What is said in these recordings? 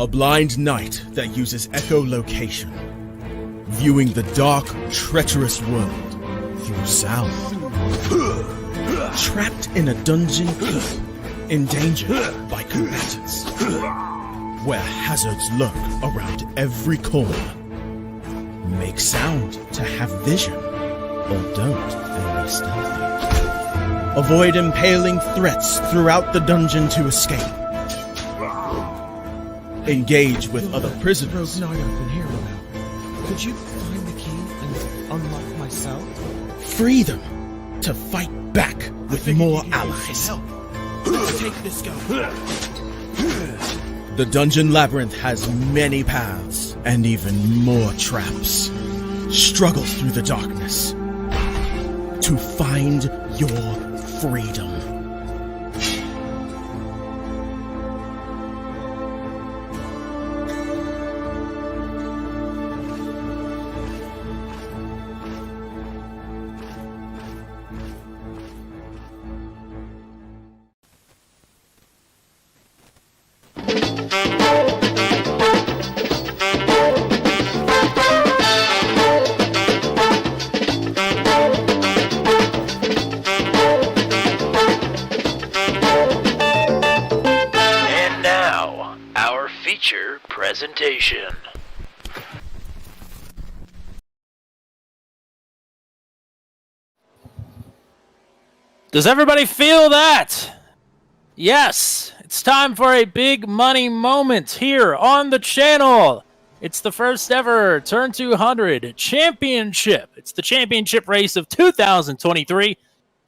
A blind knight that uses echolocation, viewing the dark, treacherous world through sound. Trapped in a dungeon keep, endangered by combatants, where hazards lurk around every corner. Make sound to have vision, or don't and be stealthy. Avoid impaling threats throughout the dungeon to escape. Engage with other prisoners. Broken arm in here, Romeo. Could you find the key and unlock my cell? Free them to fight back with more allies. Let's take this guy. The Dungeon Labyrinth has many paths and even more traps. Struggle through the darkness to find your freedom. Presentation. Does everybody feel that? Yes, it's time for a big money moment here on the channel. It's the first ever Turn 200 Championship. It's the championship race of 2023,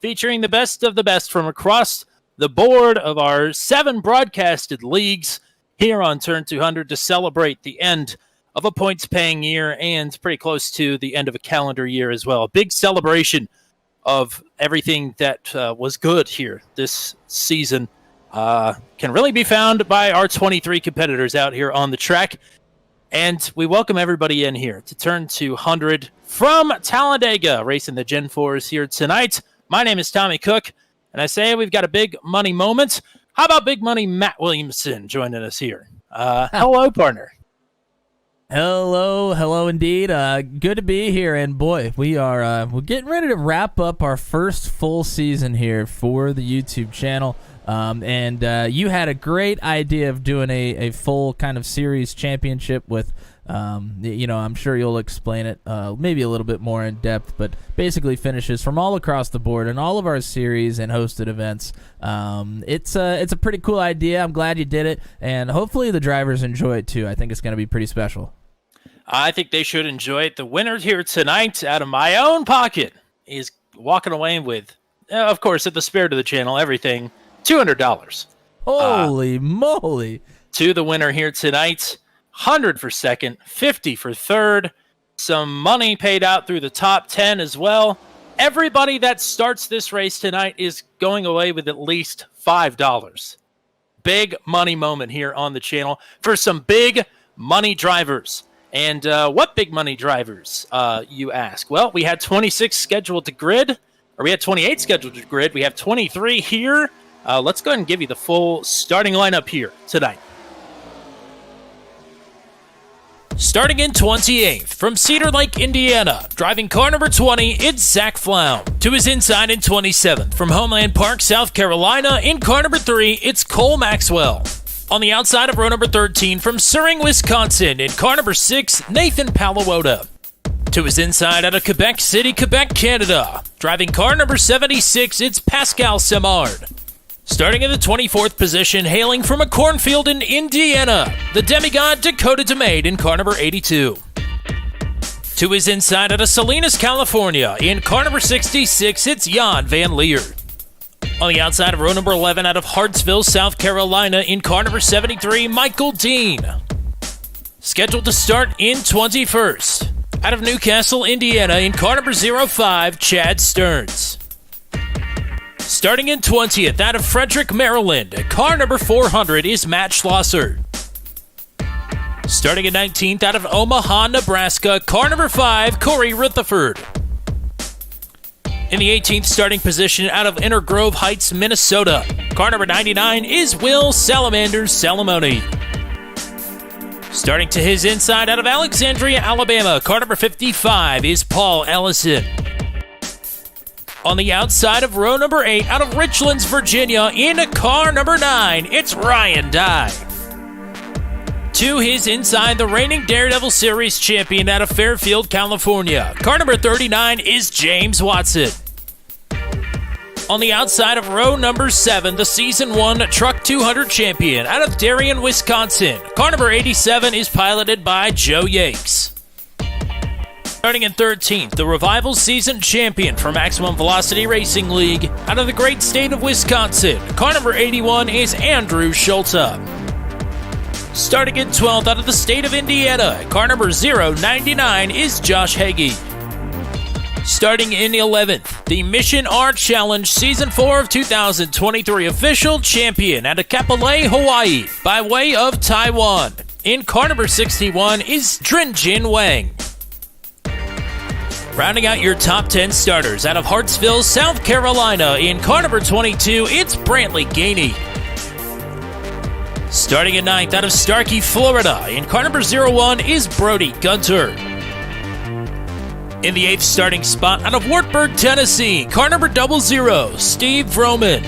featuring the best of the best from across the board of our 7 broadcasted leagues here on Turn 200 to celebrate the end of a points-paying year and pretty close to the end of a calendar year as well. A big celebration of everything that was good here this season can really be found by our 23 competitors out here on the track. And we welcome everybody in here to Turn 200 from Talladega, racing the Gen 4s here tonight. My name is Tommy Cook, and I say we've got a big money moment. How about big money Matt Williamson joining us here? Hello, partner. Hello indeed. Good to be here, and boy, we're getting ready to wrap up our first full season here for the YouTube channel. And you had a great idea of doing a full kind of series championship with, I'm sure you'll explain it maybe a little bit more in depth, but basically finishes from all across the board in all of our series and hosted events. It's a pretty cool idea. I'm glad you did it, and hopefully the drivers enjoy it too. I think it's going to be pretty special. I think they should enjoy it. The winner here tonight, out of my own pocket, is walking away with, of course, at the spirit of the channel, everything, $200. Holy moly. To the winner here tonight, 100 for second, 50 for third, some money paid out through the top 10 as well. Everybody that starts this race tonight is going away with at least $5. Big money moment here on the channel for some big money drivers. And what big money drivers, you ask? Well, we had 26 scheduled to grid, or we had 28 scheduled to grid. We have 23 here. Let's go ahead and give you the full starting lineup here tonight. Starting in 28th, from Cedar Lake, Indiana, driving car number 20, it's Zach Flaum. To his inside in 27th, from Homeland Park, South Carolina, in car number 3, it's Cole Maxwell. On the outside of row number 13, from Suring, Wisconsin, in car number 6, Nathan Palawota. To his inside out of Quebec City, Quebec, Canada, driving car number 76, it's Pascal Samard. Starting in the 24th position, hailing from a cornfield in Indiana, the demigod Dakota DeMade in car number 82. To his inside out of Salinas, California, in car number 66, it's Jan Van Leer. On the outside of row number 11 out of Hartsville, South Carolina, in car number 73, Michael Dean. Scheduled to start in 21st, out of Newcastle, Indiana, in car number 05, Chad Stearns. Starting in 20th, out of Frederick, Maryland, car number 400 is Matt Schlosser. Starting in 19th, out of Omaha, Nebraska, car number 5, Corey Rutherford. In the 18th starting position, out of Inner Grove Heights, Minnesota, car number 99 is Will Salamander Salamone. Starting to his inside out of Alexandria, Alabama, car number 55 is Paul Ellison. On the outside of row number 8 out of Richlands, Virginia, in car number 9, it's Ryan Dye. To his inside, the reigning Daredevil Series champion out of Fairfield, California, car number 39 is James Watson. On the outside of row number 7, the Season 1 Truck 200 champion out of Darien, Wisconsin. Car number 87 is piloted by Joe Yakes. Starting in 13th, the Revival Season champion for Maximum Velocity Racing League out of the great state of Wisconsin. Car number 81 is Andrew Schulte. Starting in 12th out of the state of Indiana, car number 099 is Josh Hagee. Starting in 11th, the Mission R Challenge Season 4 of 2023 official champion out of Kapolei, Hawaii, by way of Taiwan. In car number 61 is Drinjin Wang. Rounding out your top 10 starters out of Hartsville, South Carolina, in car number 22, it's Brantley Gainey. Starting at 9th out of Starkey, Florida, in car number 01 is Brody Gunter. In the 8th starting spot out of Wartburg, Tennessee, car number 00, Steve Vroman.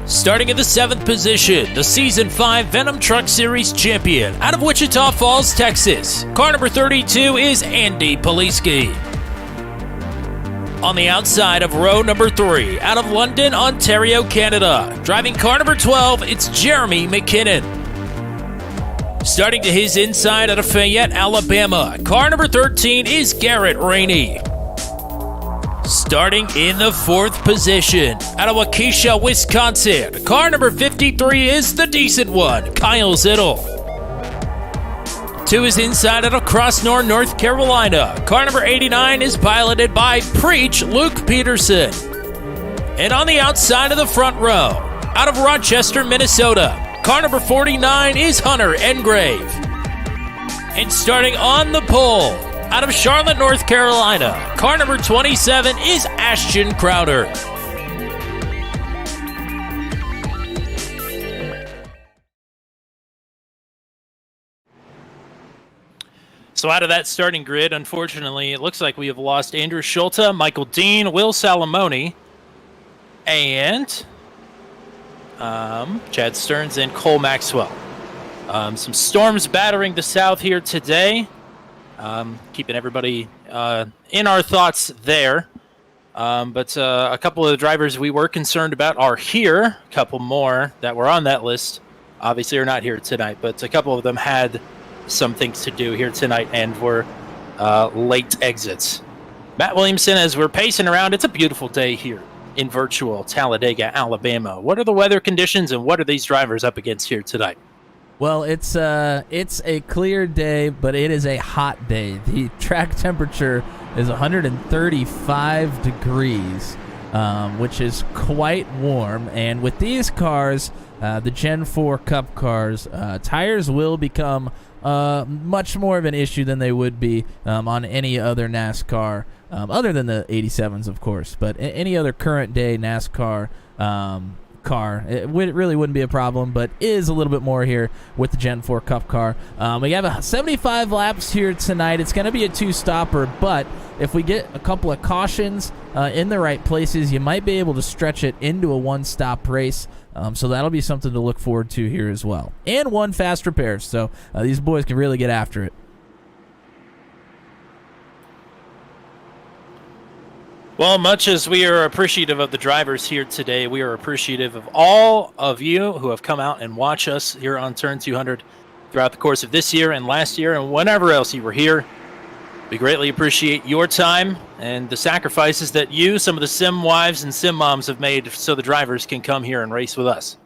Starting in the 7th position, the Season 5 Venom Truck Series champion out of Wichita Falls, Texas, car number 32 is Andy Poliski. On the outside of row number 3, out of London, Ontario, Canada, driving car number 12, it's Jeremy McKinnon. Starting to his inside out of Fayette, Alabama, car number 13 is Garrett Rainey. Starting in the 4th position, out of Waukesha, Wisconsin, car number 53 is the decent one, Kyle Zittel. To his inside out of Crossnor, North Carolina, car number 89 is piloted by Preach Luke Peterson. And on the outside of the front row, out of Rochester, Minnesota, car number 49 is Hunter Engrave. And starting on the pole, out of Charlotte, North Carolina, car number 27 is Ashton Crowder. So out of that starting grid, unfortunately, it looks like we have lost Andrew Schulte, Michael Dean, Will Salamone, and Chad Stearns and Cole Maxwell. Some storms battering the south here today. Keeping everybody in our thoughts there. But a couple of the drivers we were concerned about are here. A couple more that were on that list obviously are not here tonight, but a couple of them had some things to do here tonight and were late exits. Matt Williamson, as we're pacing around, it's a beautiful day here in virtual Talladega, Alabama. What are the weather conditions and what are these drivers up against here tonight? Well, it's a clear day, but it is a hot day. The track temperature is 135 degrees, which is quite warm. And with these cars, the Gen 4 Cup cars, tires will become much more of an issue than they would be on any other NASCAR, other than the 87s, of course. But any other current day NASCAR car, it really wouldn't be a problem, but is a little bit more here with the Gen 4 Cup car. We have 75 laps here tonight. It's going to be a two-stopper, but if we get a couple of cautions in the right places, you might be able to stretch it into a one-stop race. So that'll be something to look forward to here as well. And one fast repairs, so these boys can really get after it. Well, much as we are appreciative of the drivers here today, we are appreciative of all of you who have come out and watched us here on Turn 200 throughout the course of this year and last year and whenever else you were here. We greatly appreciate your time and the sacrifices that you, some of the sim wives and sim moms, have made so the drivers can come here and race with us.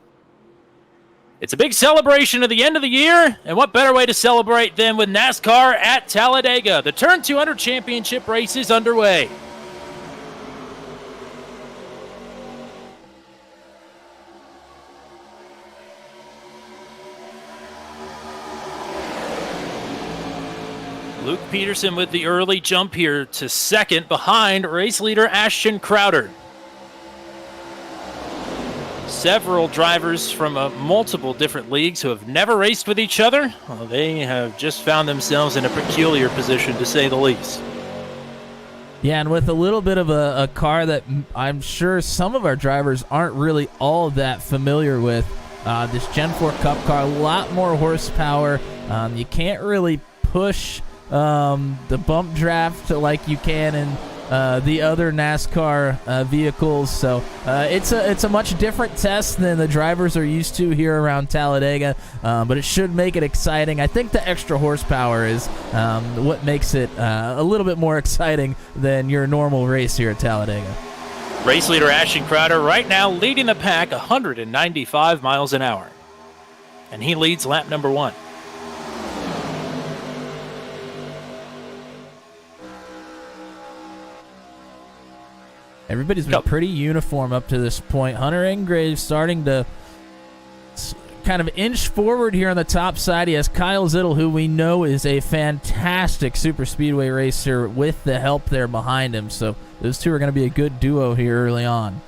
It's a big celebration of the end of the year, and what better way to celebrate than with NASCAR at Talladega. The Turn 200 Championship race is underway. Luke Peterson with the early jump here to second behind race leader Ashton Crowder. Several drivers from multiple different leagues who have never raced with each other. Well, they have just found themselves in a peculiar position, to say the least. Yeah, and with a little bit of a car that I'm sure some of our drivers aren't really all that familiar with, this Gen 4 Cup car, a lot more horsepower. You can't really push the bump draft like you can in the other NASCAR vehicles. So it's a much different test than the drivers are used to here around Talladega, but it should make it exciting. I think the extra horsepower is what makes it a little bit more exciting than your normal race here at Talladega. Race leader Ashton Crowder right now leading the pack 195 miles an hour. And he leads lap number 1. Everybody's been pretty uniform up to this point. Hunter Engrave starting to kind of inch forward here on the top side. He has Kyle Zittel, who we know is a fantastic super speedway racer, with the help there behind him. So those two are going to be a good duo here early on.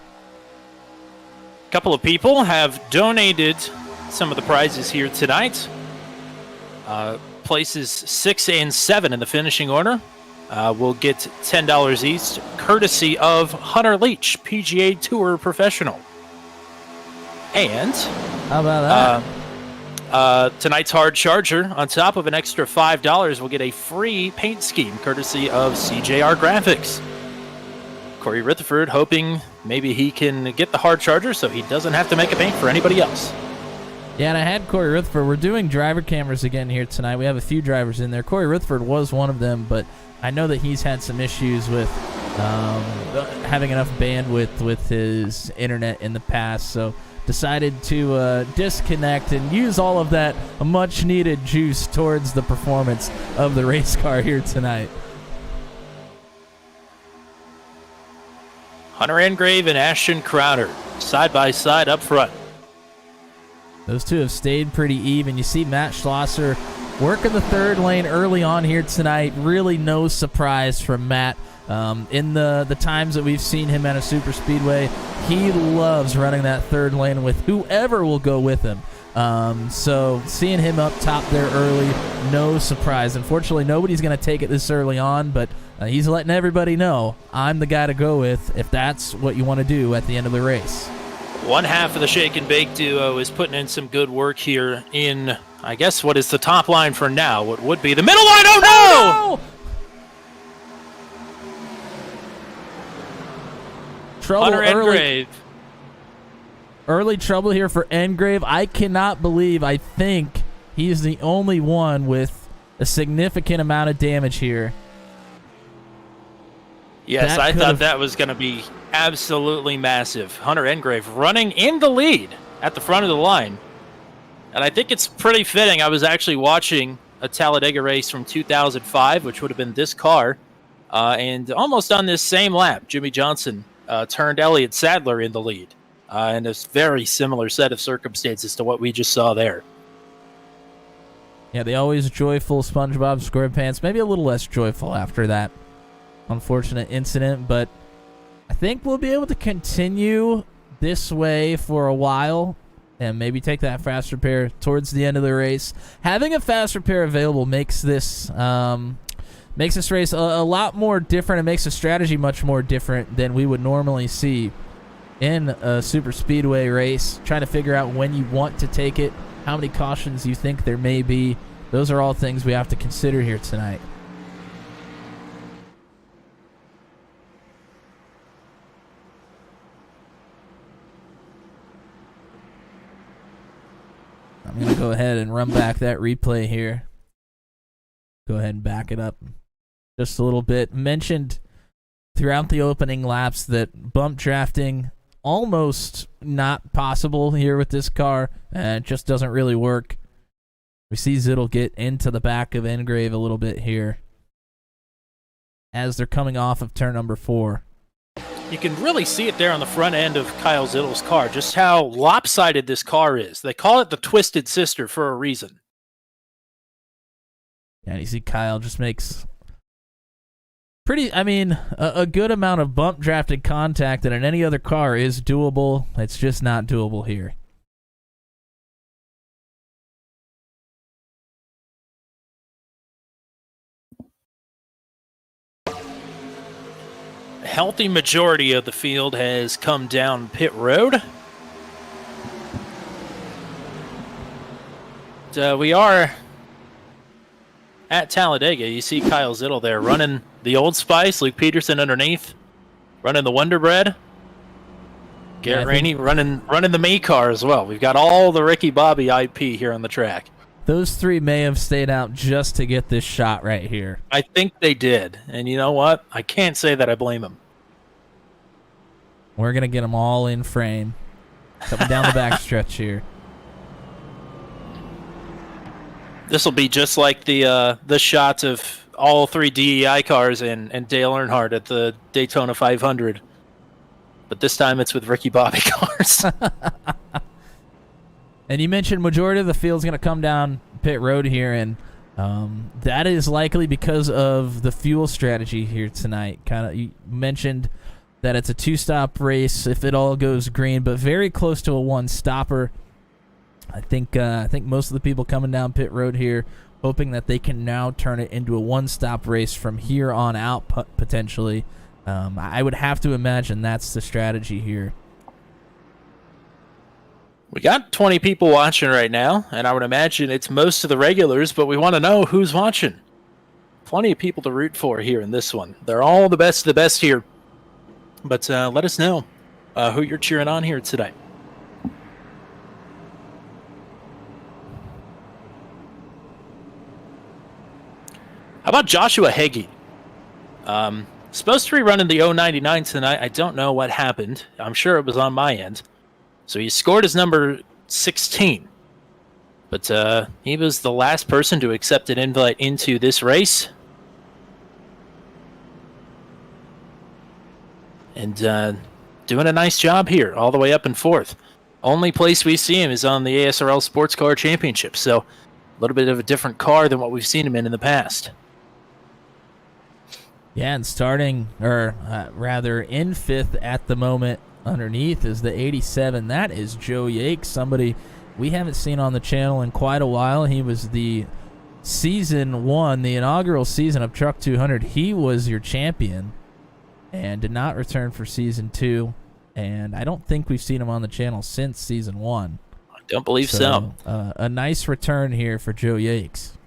A couple of people have donated some of the prizes here tonight. Places 6 and 7 in the finishing order will get $10 each, courtesy of Hunter Leach, PGA Tour professional. And how about that? Tonight's hard charger, on top of an extra $5, will get a free paint scheme, courtesy of CJR Graphics. Corey Rutherford hoping maybe he can get the hard charger so he doesn't have to make a paint for anybody else. Yeah, and I had Corey Rutherford. We're doing driver cameras again here tonight. We have a few drivers in there. Corey Rutherford was one of them, but I know that he's had some issues with having enough bandwidth with his internet in the past, so decided to disconnect and use all of that much-needed juice towards the performance of the race car here tonight. Hunter Engrave and Ashton Crowder, side by side up front. Those two have stayed pretty even. You see Matt Schlosser working the third lane early on here tonight. Really no surprise from Matt. In the times that we've seen him at a super speedway, he loves running that third lane with whoever will go with him. So seeing him up top there early, no surprise. Unfortunately, nobody's going to take it this early on, but he's letting everybody know, I'm the guy to go with if that's what you want to do at the end of the race. One half of the Shake and Bake duo is putting in some good work here in, I guess, what is the top line for now? What would be the middle line? Oh, no! Trouble Hunter Engrave. Early trouble here for Engrave. I cannot believe, I think he's the only one with a significant amount of damage here. Yes, I thought that was going to be absolutely massive. Hunter Engrave running in the lead at the front of the line. And I think it's pretty fitting. I was actually watching a Talladega race from 2005, which would have been this car. And almost on this same lap, Jimmy Johnson turned Elliott Sadler in the lead. In a very similar set of circumstances to what we just saw there. Yeah, the always joyful SpongeBob SquarePants. Maybe a little less joyful after that unfortunate incident, but I think we'll be able to continue this way for a while and maybe take that fast repair towards the end of the race. Having a fast repair available makes this race a lot more different. It makes the strategy much more different than we would normally see in a super speedway race. Trying to figure out when you want to take it, how many cautions you think there may be. Those are all things we have to consider here tonight. I'm going to go ahead and run back that replay here. Go ahead and back it up just a little bit. Mentioned throughout the opening laps that bump drafting almost not possible here with this car. It just doesn't really work. We see Zittel get into the back of Engrave a little bit here as they're coming off of turn number 4. You can really see it there on the front end of Kyle Zittel's car, just how lopsided this car is. They call it the Twisted Sister for a reason. Yeah, you see Kyle just makes a good amount of bump drafted contact that in any other car is doable. It's just not doable here. A healthy majority of the field has come down pit road. We are at Talladega. You see Kyle Zittel there running the Old Spice, Luke Peterson underneath, running the Wonder Bread. Garrett Rainey running the May car as well. We've got all the Ricky Bobby IP here on the track. Those three may have stayed out just to get this shot right here. I think they did. And you know what? I can't say that I blame them. We're going to get them all in frame. Coming down the backstretch here. This will be just like the shots of all three DEI cars and Dale Earnhardt at the Daytona 500. But this time it's with Ricky Bobby cars. And you mentioned majority of the field's going to come down pit road here, and that is likely because of the fuel strategy here tonight. You mentioned that it's a two-stop race if it all goes green, but very close to a one-stopper. I think most of the people coming down pit road here hoping that they can now turn it into a one-stop race from here on out potentially. I would have to imagine that's the strategy here. We got 20 people watching right now, and I would imagine it's most of the regulars, but we want to know who's watching. Plenty of people to root for here in this one. They're all the best of the best here. But let us know who you're cheering on here today. How about Joshua Heggie? Supposed to be running the 099 tonight. I don't know what happened. I'm sure it was on my end. So he scored his number 16. But he was the last person to accept an invite into this race. And doing a nice job here, all the way up and fourth. Only place we see him is on the ASRL Sports Car Championship. So a little bit of a different car than what we've seen him in the past. Yeah, and starting, or rather in fifth at the moment underneath is the 87. That is Joe Yates, somebody we haven't seen on the channel in quite a while. He was the season one, the inaugural season of Truck 200. He was your champion and did not return for season two. And I don't think we've seen him on the channel since season one. I don't believe so. A nice return here for Joe Yates.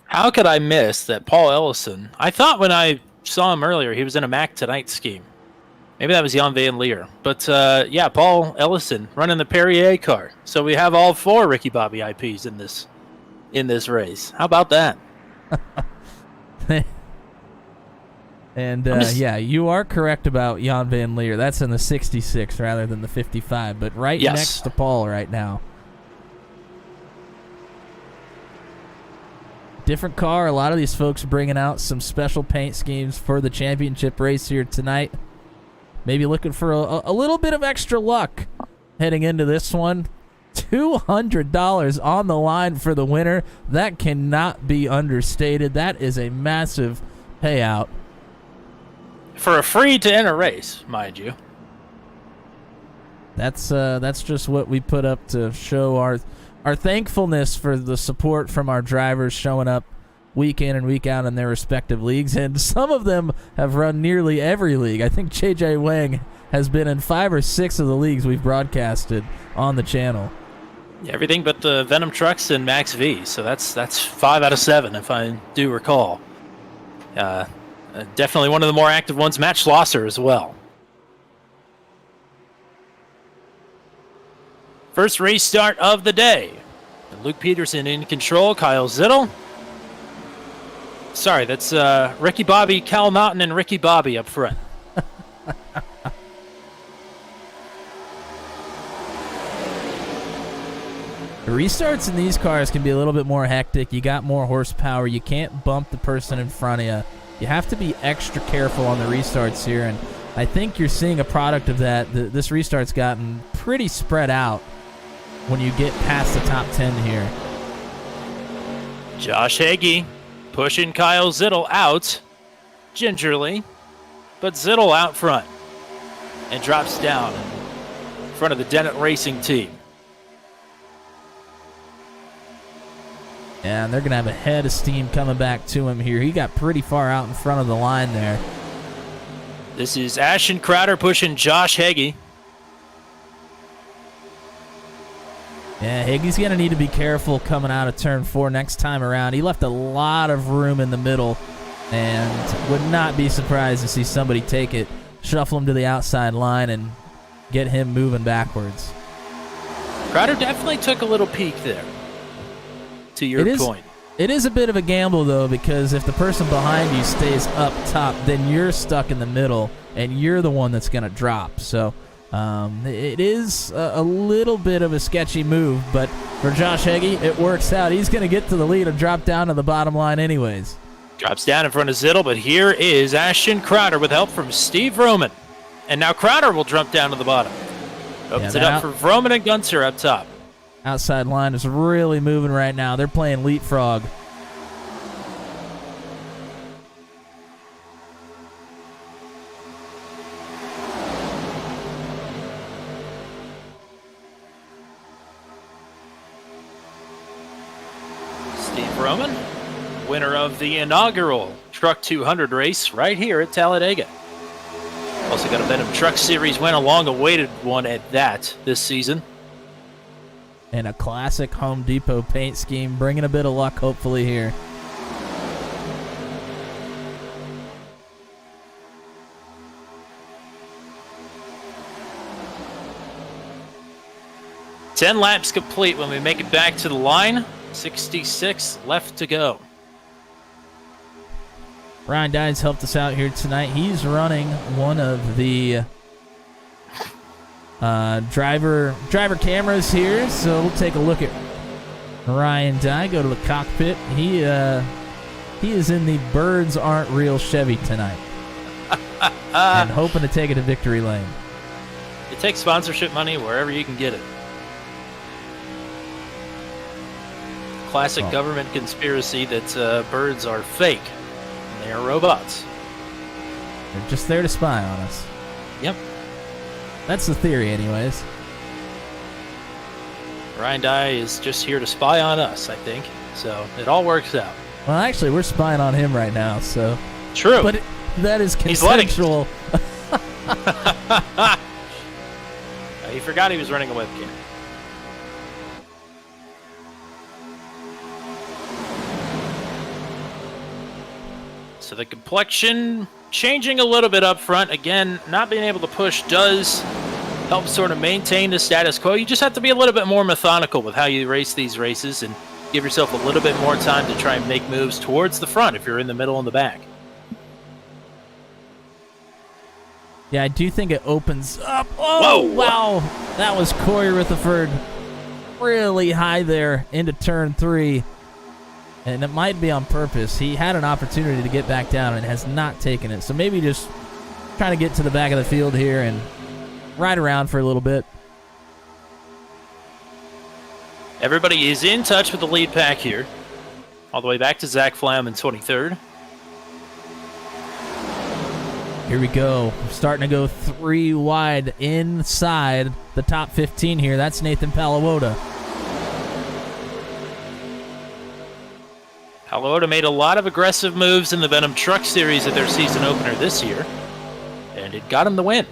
How could I miss that Paul Ellison? I thought when I saw him earlier, he was in a Mac Tonight scheme. Maybe that was Jan Van Leer. But, yeah, Paul Ellison running the Perrier car. So we have all four Ricky Bobby IPs in this race. How about that? And, yeah, you are correct about Jan Van Leer. That's in the 66 rather than the 55, but next to Paul right now. Different car. A lot of these folks bringing out some special paint schemes for the championship race here tonight. Maybe looking for a little bit of extra luck heading into this one. $200 on the line for the winner. That cannot be understated. That is a massive payout. For a free to enter race, mind you. That's just what we put up to show our thankfulness for the support from our drivers showing up week in and week out in their respective leagues, and some of them have run nearly every league. I think JJ Wang has been in 5 or 6 of the leagues we've broadcasted on the channel. Everything but the Venom Trucks and Max V, so that's 5 out of 7 if I do recall. Definitely one of the more active ones. Matt Schlosser as well. First race start of the day. Luke Peterson in control. Kyle Zittel. Sorry, that's Ricky Bobby, Cal Mountain, and Ricky Bobby up front. The restarts in these cars can be a little bit more hectic. You got more horsepower. You can't bump the person in front of you. You have to be extra careful on the restarts here, and I think you're seeing a product of that. This restart's gotten pretty spread out when you get past the top 10 here. Josh Hagee pushing Kyle Zittel out. gingerly, but Zittel out front and drops down in front of the Dennett Racing team. And they're going to have a head of steam coming back to him here. He got pretty far out in front of the line there. This is Ashton Crowder pushing Josh Heggie. Yeah, Higgie's going to need to be careful coming out of turn 4 next time around. He left a lot of room in the middle and would not be surprised to see somebody take it, shuffle him to the outside line, and get him moving backwards. Crowder definitely took a little peek there, to your point. It is a bit of a gamble, though, because if the person behind you stays up top, then you're stuck in the middle, and you're the one that's going to drop. So it is a little bit of a sketchy move, but for Josh Heggie, it works out. He's going to get to the lead and drop down to the bottom line anyways. Drops down in front of Zittel, but here is Ashton Crowder with help from Steve Vroman. And now Crowder will jump down to the bottom. Opens it up for Vroman and Gunter up top. Outside line is really moving right now. They're playing leapfrog. Steve Vroman, winner of the inaugural Truck 200 race right here at Talladega. Also got a Venom Truck Series win, a long-awaited one at that this season. And a classic Home Depot paint scheme, bringing a bit of luck hopefully here. Ten laps complete when we make it back to the line. 66 left to go. Ryan Dines helped us out here tonight. He's running one of the driver cameras here, so we'll take a look at Ryan Dye. Go to the cockpit. He is in the Birds Aren't Real Chevy tonight, and hoping to take it to victory lane. You take sponsorship money wherever you can get it. Classic government conspiracy that birds are fake and they are robots. They're just there to spy on us. Yep. That's the theory, anyways. Ryan Dye is just here to spy on us, I think. So it all works out. Well, actually, we're spying on him right now, so. True. But that is consensual. He forgot he was running a webcam. So the complexion changing a little bit up front. Again, not being able to push does help sort of maintain the status quo. You just have to be a little bit more methodical with how you race these races and give yourself a little bit more time to try and make moves towards the front if you're in the middle and the back. Yeah, I do think it opens up. Oh, whoa. Wow. That was Corey Rutherford really high there into turn 3. And it might be on purpose. He had an opportunity to get back down and has not taken it. So maybe just trying to get to the back of the field here and ride around for a little bit. Everybody is in touch with the lead pack here. All the way back to Zach Flam in 23rd. Here we go. We're starting to go 3 wide inside the top 15 here. That's Nathan Palawota. Palawota made a lot of aggressive moves in the Venom Truck Series at their season opener this year, and it got him the win.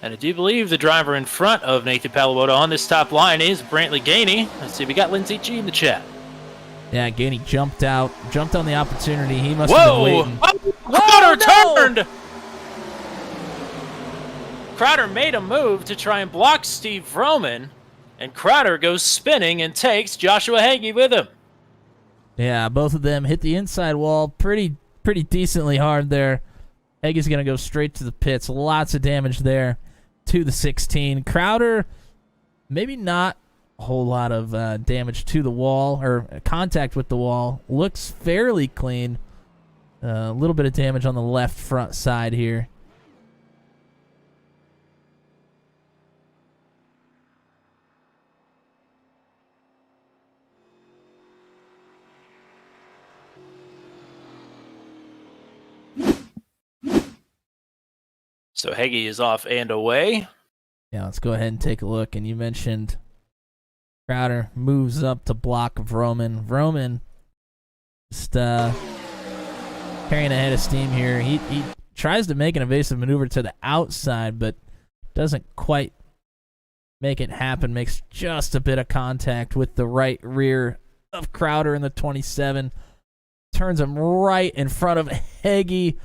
And I do believe the driver in front of Nathan Palawota on this top line is Brantley Gainey. Let's see, we got Lindsay G in the chat. Yeah, Gainey jumped on the opportunity. He must have been waiting. Crowder turned! Crowder made a move to try and block Steve Vroman, and Crowder goes spinning and takes Joshua Hagee with him. Yeah, both of them hit the inside wall pretty decently hard there. Hagee's going to go straight to the pits. Lots of damage there to the 16. Crowder, maybe not a whole lot of damage to the wall or contact with the wall. Looks fairly clean. A little bit of damage on the left front side here. So Heggie is off and away. Yeah, let's go ahead and take a look. And you mentioned Crowder moves up to block of Roman. Roman just carrying ahead of steam here. He tries to make an evasive maneuver to the outside, but doesn't quite make it happen. Makes just a bit of contact with the right rear of Crowder in the 27. Turns him right in front of Heggie.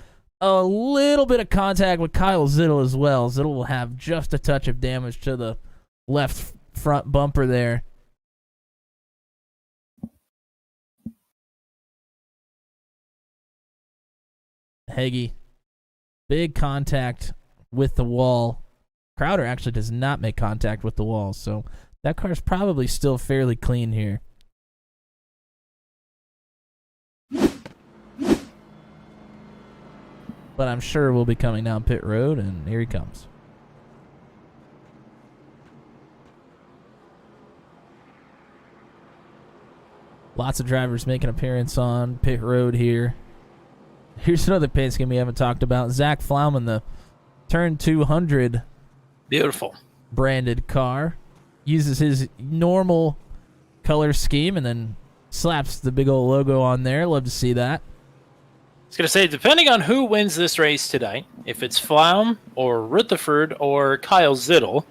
A little bit of contact with Kyle Zittel as well. Zittel will have just a touch of damage to the left front bumper there. Heggie, big contact with the wall. Crowder actually does not make contact with the wall, so that car's probably still fairly clean here. But I'm sure we'll be coming down pit road, and here he comes. Lots of drivers making an appearance on pit road here. Here's another paint scheme we haven't talked about. Zach Flauman, the Turn 200 Beautiful branded car, uses his normal color scheme and then slaps the big old logo on there. Love to see that. I was going to say, depending on who wins this race tonight, if it's Flaum or Rutherford or Kyle Zittel,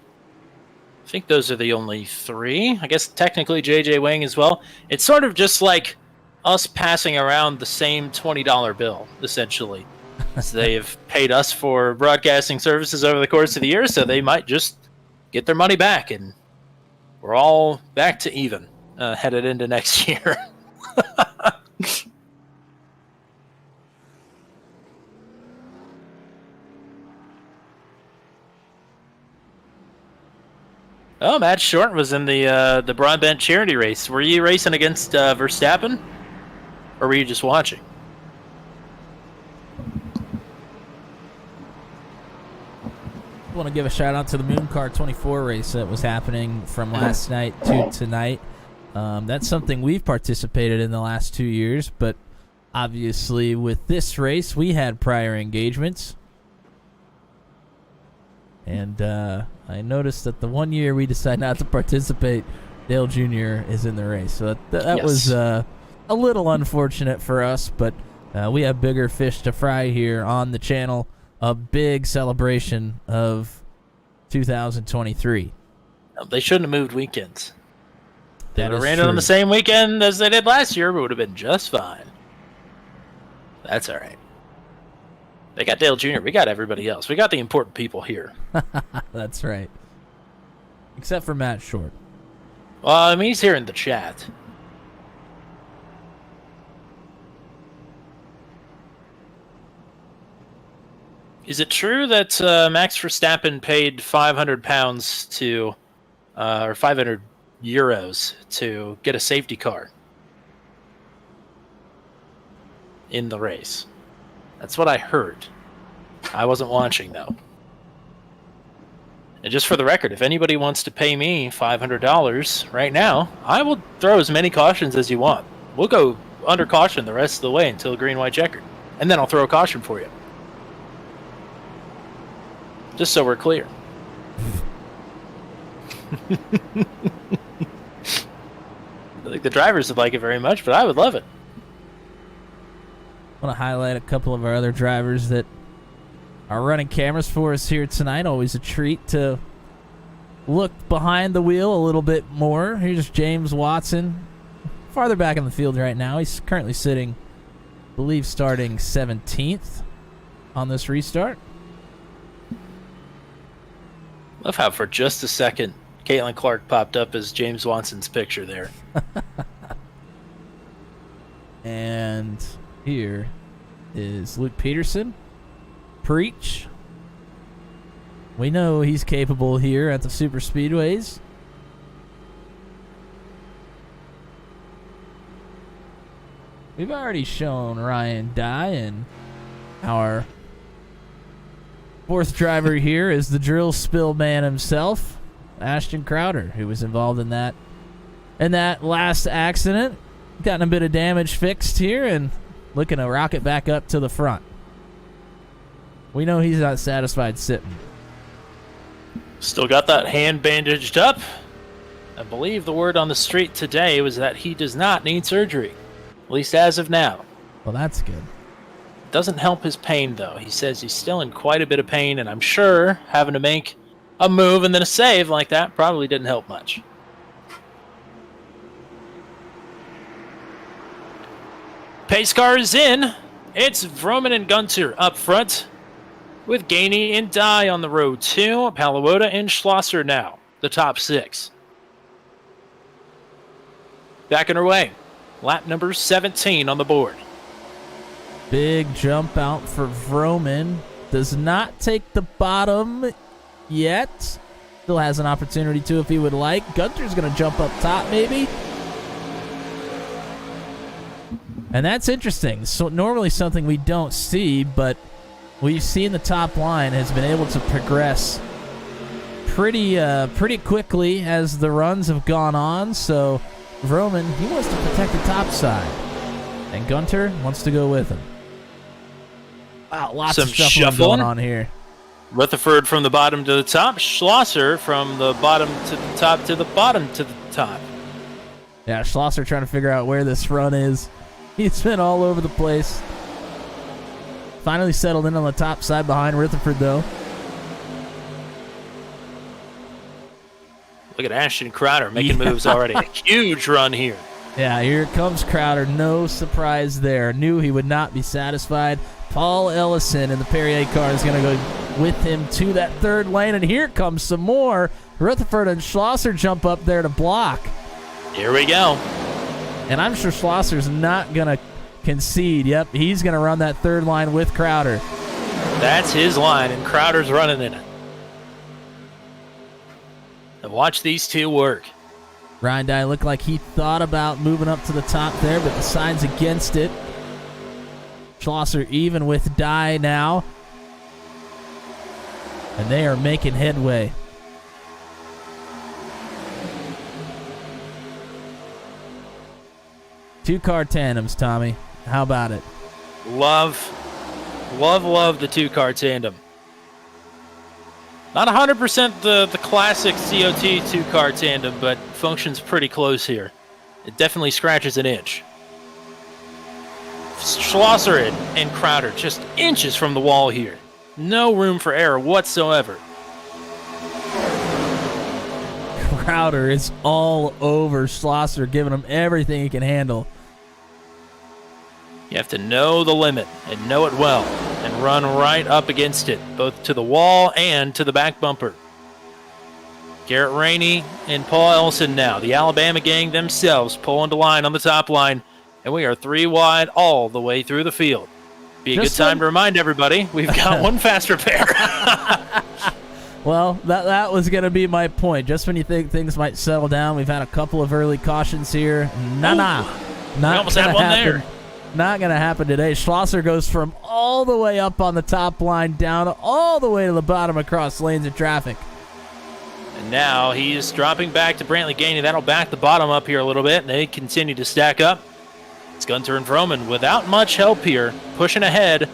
I think those are the only three. I guess technically JJ Wang as well. It's sort of just like us passing around the same $20 bill, essentially. So they've paid us for broadcasting services over the course of the year, so they might just get their money back, and we're all back to even headed into next year. Oh, Matt Short was in the Broadbent charity race. Were you racing against Verstappen, or were you just watching? I want to give a shout out to the Moon Car 24 race that was happening from last night to tonight. That's something we've participated in the last 2 years, but obviously with this race we had prior engagements. And I noticed that the 1 year we decided not to participate, Dale Jr. is in the race. So that was a little unfortunate for us, but we have bigger fish to fry here on the channel. A big celebration of 2023. They shouldn't have moved weekends. They would have ran it true. on the same weekend as they did last year, but it would have been just fine. That's all right. They got Dale Jr. We got everybody else. We got the important people here. That's right. Except for Matt Short. Well, I mean, he's here in the chat. Is it true that Max Verstappen paid £500 to, or 500 euros to get a safety car in the race? That's what I heard. I wasn't watching, though. And just for the record, if anybody wants to pay me $500 right now, I will throw as many cautions as you want. We'll go under caution the rest of the way until green, white, checkered. And then I'll throw a caution for you. Just so we're clear. I think the drivers would like it very much, but I would love it. I want to highlight a couple of our other drivers that are running cameras for us here tonight. Always a treat to look behind the wheel a little bit more. Here's James Watson, farther back in the field right now. He's currently sitting, I believe, starting 17th on this restart. Love how for just a second, Caitlin Clark popped up as James Watson's picture there. And here is Luke Peterson. Preach. We know he's capable here at the super speedways. We've already shown Ryan Dye, and our fourth driver here is the drill spill man himself, Ashton Crowder, who was involved in that last accident. Gotten a bit of damage fixed here and looking to rocket back up to the front. We know he's not satisfied sitting. Still got that hand bandaged up. I believe the word on the street today was that he does not need surgery, at least as of now. Well, that's good. Doesn't help his pain, though. He says he's still in quite a bit of pain, and I'm sure having to make a move and then a save like that probably didn't help much. Pace car is in. It's Vroman and Gunter up front, with Gainey and Dye on the road too. Paluota and Schlosser now, the top 6. Back in her way. Lap number 17 on the board. Big jump out for Vroman. Does not take the bottom yet. Still has an opportunity to if he would like. Gunter's going to jump up top maybe. And that's interesting. So normally something we don't see, but we've seen the top line has been able to progress pretty quickly as the runs have gone on. So Vroman, he wants to protect the top side, and Gunter wants to go with him. Wow, lots of shuffling going on here. Rutherford from the bottom to the top. Schlosser from the bottom to the top to the bottom to the top. Yeah, Schlosser trying to figure out where this run is. He's been all over the place. Finally settled in on the top side behind Rutherford, though. Look at Ashton Crowder making moves already. A huge run here. Yeah, here comes Crowder. No surprise there. Knew he would not be satisfied. Paul Ellison in the Perrier car is going to go with him to that third lane. And here comes some more. Rutherford and Schlosser jump up there to block. Here we go. And I'm sure Schlosser's not going to concede. Yep, he's going to run that third line with Crowder. That's his line, and Crowder's running in it. And watch these two work. Ryan Dye looked like he thought about moving up to the top there, but decides against it. Schlosser even with Dye now. And they are making headway. Two-car tandems, Tommy. How about it? Love the two-car tandem. Not 100% the classic COT two-car tandem, but functions pretty close here. It definitely scratches an itch. Schlosser and Crowder just inches from the wall here. No room for error whatsoever. Crowder is all over Schlosser, giving him everything he can handle. You have to know the limit and know it well and run right up against it, both to the wall and to the back bumper. Garrett Rainey and Paul Ellison now, the Alabama gang themselves, pulling to line on the top line, and we are 3 wide all the way through the field. Be a good time to remind everybody, we've got one faster pair. Well, that was going to be my point. Just when you think things might settle down, we've had a couple of early cautions here. Not almost had one there. Not going to happen today. Schlosser goes from all the way up on the top line down all the way to the bottom across lanes of traffic. And now he's dropping back to Brantley Gainey. That'll back the bottom up here a little bit, and they continue to stack up. It's Gunter and Vroman without much help here, pushing ahead.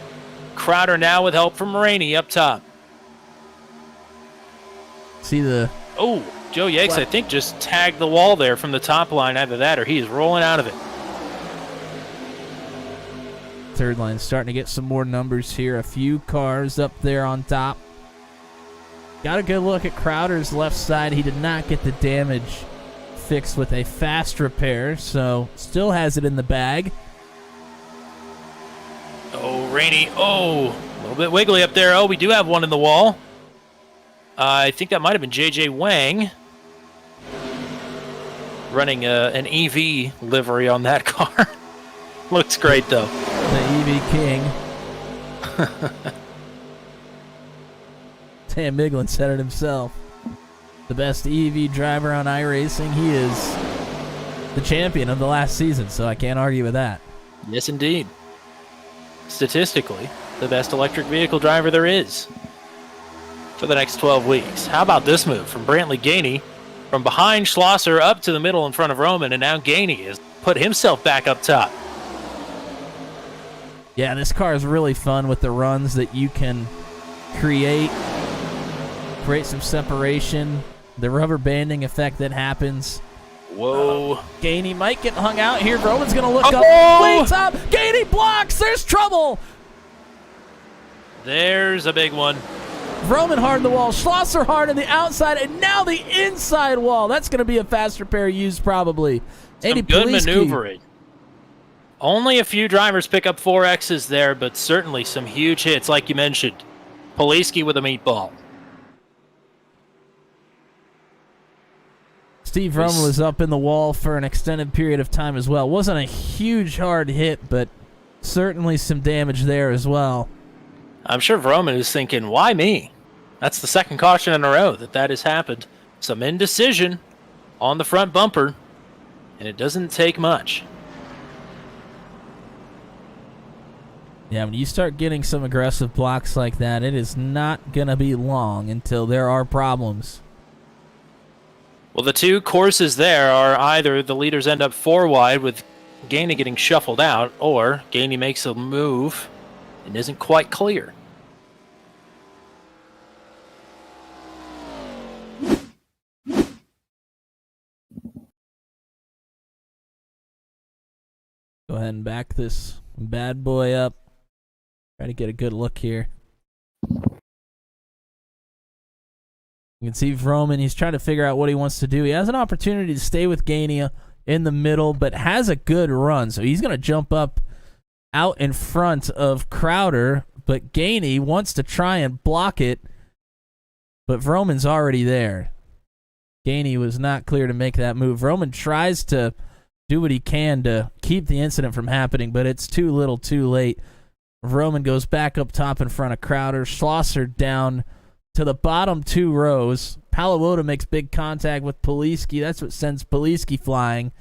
Crowder now with help from Rainey up top. See the... Oh, Joe Yakes, I think, just tagged the wall there from the top line. Either that or he is rolling out of it. Third line starting to get some more numbers here. A few cars up there on top. Got a good look at Crowder's left side. He did not get the damage fixed with a fast repair, so still has it in the bag. Oh, Rainey. Oh, a little bit wiggly up there. Oh, we do have one in the wall. I think that might have been J.J. Wang running an EV livery on that car. Looks great, though. The EV King. Tam Miglin said it himself. The best EV driver on iRacing. He is the champion of the last season, so I can't argue with that. Yes, indeed. Statistically, the best electric vehicle driver there is for the next 12 weeks. How about this move from Brantley Gainey? From behind Schlosser up to the middle in front of Roman, and now Gainey has put himself back up top. Yeah, this car is really fun with the runs that you can create some separation. The rubber banding effect that happens. Whoa. Gainey might get hung out here. Roman's going to look up. Oh! Waits up. Gainey blocks. There's trouble. There's a big one. Roman hard in the wall. Schlosser hard on the outside. And now the inside wall. That's going to be a fast repair used probably. Some good maneuvering. Only a few drivers pick up 4Xs there, but certainly some huge hits, like you mentioned. Poliski with a meatball. Steve Roman was up in the wall for an extended period of time as well. Wasn't a huge hard hit, but certainly some damage there as well. I'm sure Vroman is thinking, why me? That's the second caution in a row that has happened. Some indecision on the front bumper, and it doesn't take much. Yeah, when you start getting some aggressive blocks like that, it is not going to be long until there are problems. Well, the two courses there are either the leaders end up 4 wide with Gainey getting shuffled out, or Gainey makes a move and isn't quite clear. Go ahead and back this bad boy up. Try to get a good look here. You can see Vroman, he's trying to figure out what he wants to do. He has an opportunity to stay with Gainey in the middle, but has a good run. So he's going to jump up out in front of Crowder, but Gainey wants to try and block it, but Vroman's already there. Gainey was not clear to make that move. Vroman tries to do what he can to keep the incident from happening, but it's too little too late. Vroman goes back up top in front of Crowder. Schlosser down to the bottom 2 rows. Palawota makes big contact with Poliski. That's what sends Poliski flying.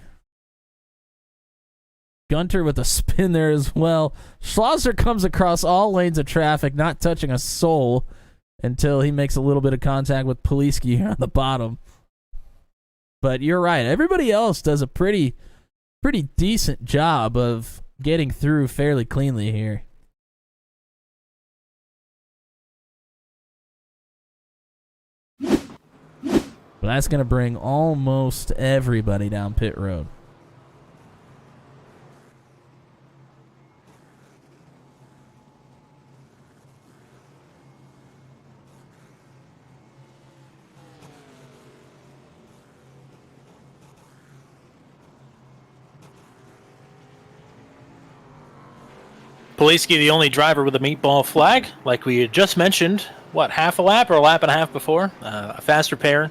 Gunter with a spin there as well. Schlosser comes across all lanes of traffic, not touching a soul until he makes a little bit of contact with Poliski here on the bottom. But you're right. Everybody else does a pretty decent job of getting through fairly cleanly here. But that's going to bring almost everybody down pit road. Poliski, the only driver with a meatball flag, like we had just mentioned. What, half a lap or a lap and a half before? A fast repair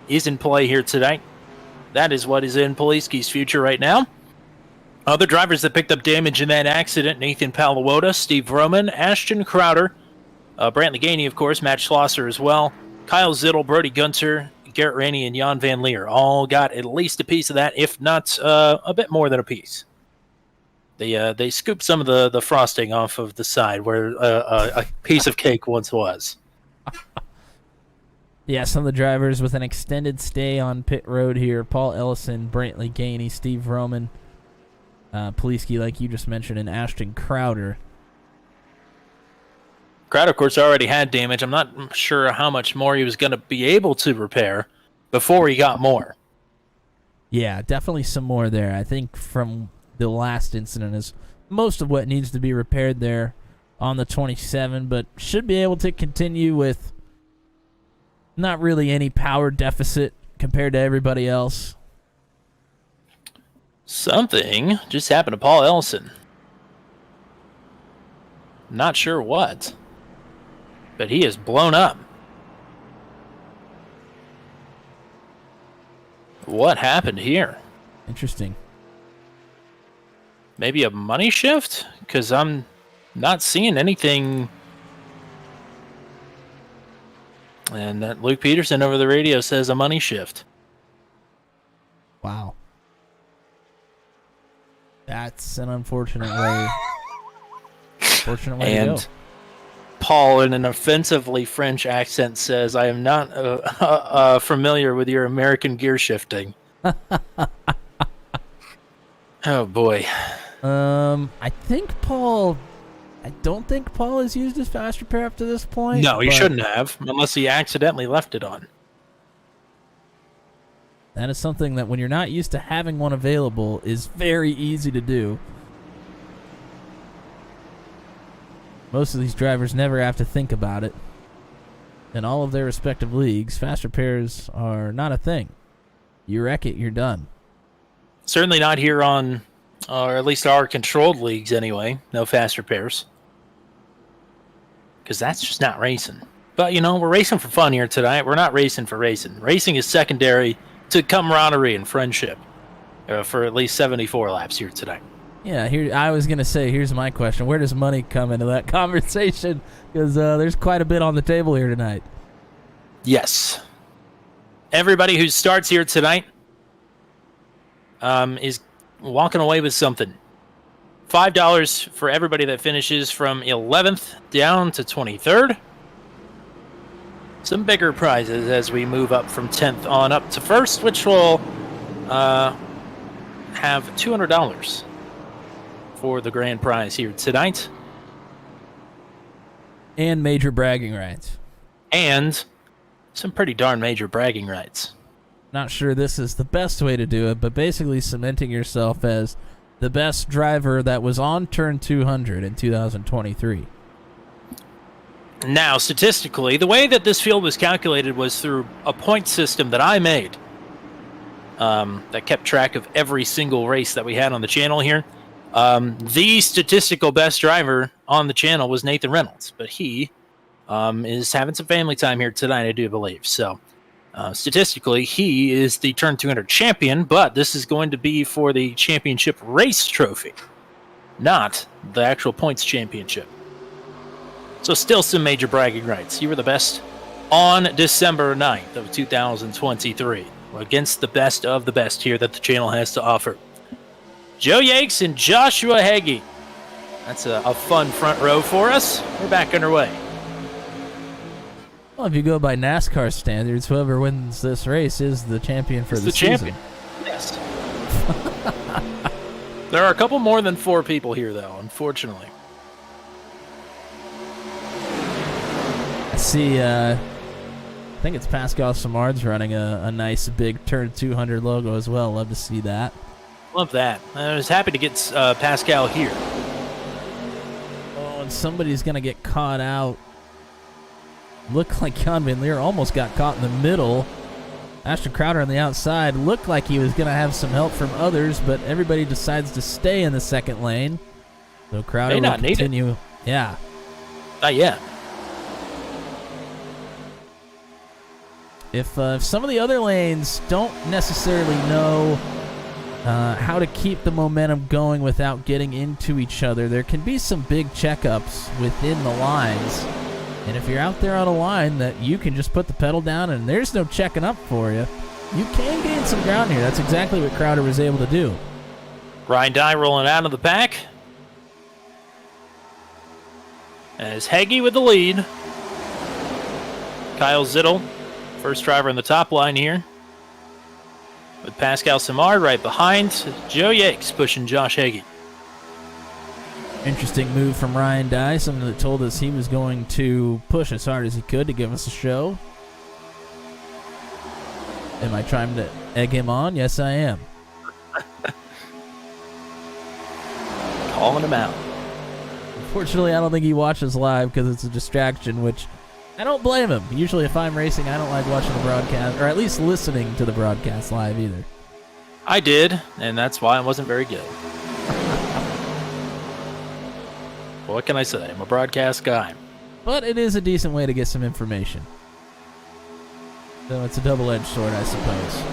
is in play here tonight. That is what is in Poliski's future right now. Other drivers that picked up damage in that accident: Nathan Palawota, Steve Vroman, Ashton Crowder, Brantley Gainey, of course, Matt Schlosser as well, Kyle Zittel, Brody Gunter, Garrett Rainey, and Jan Van Leer all got at least a piece of that, if not a bit more than a piece. They scooped some of the frosting off of the side where a piece of cake once was. Yeah, some of the drivers with an extended stay on pit road here: Paul Ellison, Brantley Gainey, Steve Vroman, Poliski, like you just mentioned, and Ashton Crowder. Crowder, of course, already had damage. I'm not sure how much more he was going to be able to repair before he got more. Yeah, definitely some more there. I think from the last incident is most of what needs to be repaired there on the 27, but should be able to continue with not really any power deficit compared to everybody else. Something just happened to Paul Ellison. Not sure what, but he is blown up. What happened here? Interesting. Maybe a money shift? Because I'm not seeing anything. And that Luke Peterson over the radio says a money shift. Wow. That's an unfortunate way. Unfortunate way to go. Paul, in an offensively French accent, says, "I am not familiar with your American gear shifting." Oh boy. I think Paul I don't think Paul has used his fast repair up to this point. No, he but shouldn't have, unless he accidentally left it on. That is something that when you're not used to having one available is very easy to do. Most of these drivers never have to think about it. In all of their respective leagues, fast repairs are not a thing. You wreck it, you're done. Certainly not here on, or at least our controlled leagues anyway. No fast repairs. Because that's just not racing. But, we're racing for fun here tonight. We're not racing for racing. Racing is secondary to camaraderie and friendship for at least 74 laps here tonight. Yeah, I was going to say, here's my question. Where does money come into that conversation? Because there's quite a bit on the table here tonight. Yes. Everybody who starts here tonight is walking away with something. $5 for everybody that finishes from 11th down to 23rd. Some bigger prizes as we move up from 10th on up to 1st, which will have $200 for the grand prize here tonight. And major bragging rights. And some pretty darn major bragging rights. Not sure this is the best way to do it, but basically cementing yourself as the best driver that was on turn 200 in 2023. Now, statistically, the way that this field was calculated was through a point system that I made that kept track of every single race that we had on the channel here. The statistical best driver on the channel was Nathan Reynolds, but he is having some family time here tonight, I do believe. So, statistically, he is the Turn 200 champion, but this is going to be for the championship race trophy, not the actual points championship. So still some major bragging rights. You were the best on December 9th of 2023 against the best of the best here that the channel has to offer. Joe Yakes and Joshua Heggie. That's a fun front row for us. We're back underway. Well, if you go by NASCAR standards, whoever wins this race is the champion for the season. Champion. Yes. There are a couple more than 4 people here, though, unfortunately. I see, I think it's Pascal Samard's running a nice big Turn 200 logo as well. Love to see that. Love that. I was happy to get Pascal here. Oh, and somebody's going to get caught out. Looked like Jan Van Leer almost got caught in the middle. Ashton Crowder on the outside looked like he was going to have some help from others, but everybody decides to stay in the second lane. So Crowder will continue. Yeah. Not yet. If some of the other lanes don't necessarily know how to keep the momentum going without getting into each other, there can be some big checkups within the lines. And if you're out there on a line that you can just put the pedal down and there's no checking up for you, you can gain some ground here. That's exactly what Crowder was able to do. Ryan Dye rolling out of the pack. As Heggie with the lead. Kyle Zittel, first driver on the top line here. With Pascal Samard right behind. Joe Yakes pushing Josh Heggie. Interesting move from Ryan Dye, someone that told us he was going to push as hard as he could to give us a show. Am I trying to egg him on? Yes, I am. Calling him out. Unfortunately, I don't think he watches live because it's a distraction, which I don't blame him. Usually if I'm racing, I don't like watching the broadcast, or at least listening to the broadcast live either. I did, and that's why it wasn't very good. What can I say? I'm a broadcast guy. But it is a decent way to get some information. So it's a double-edged sword, I suppose.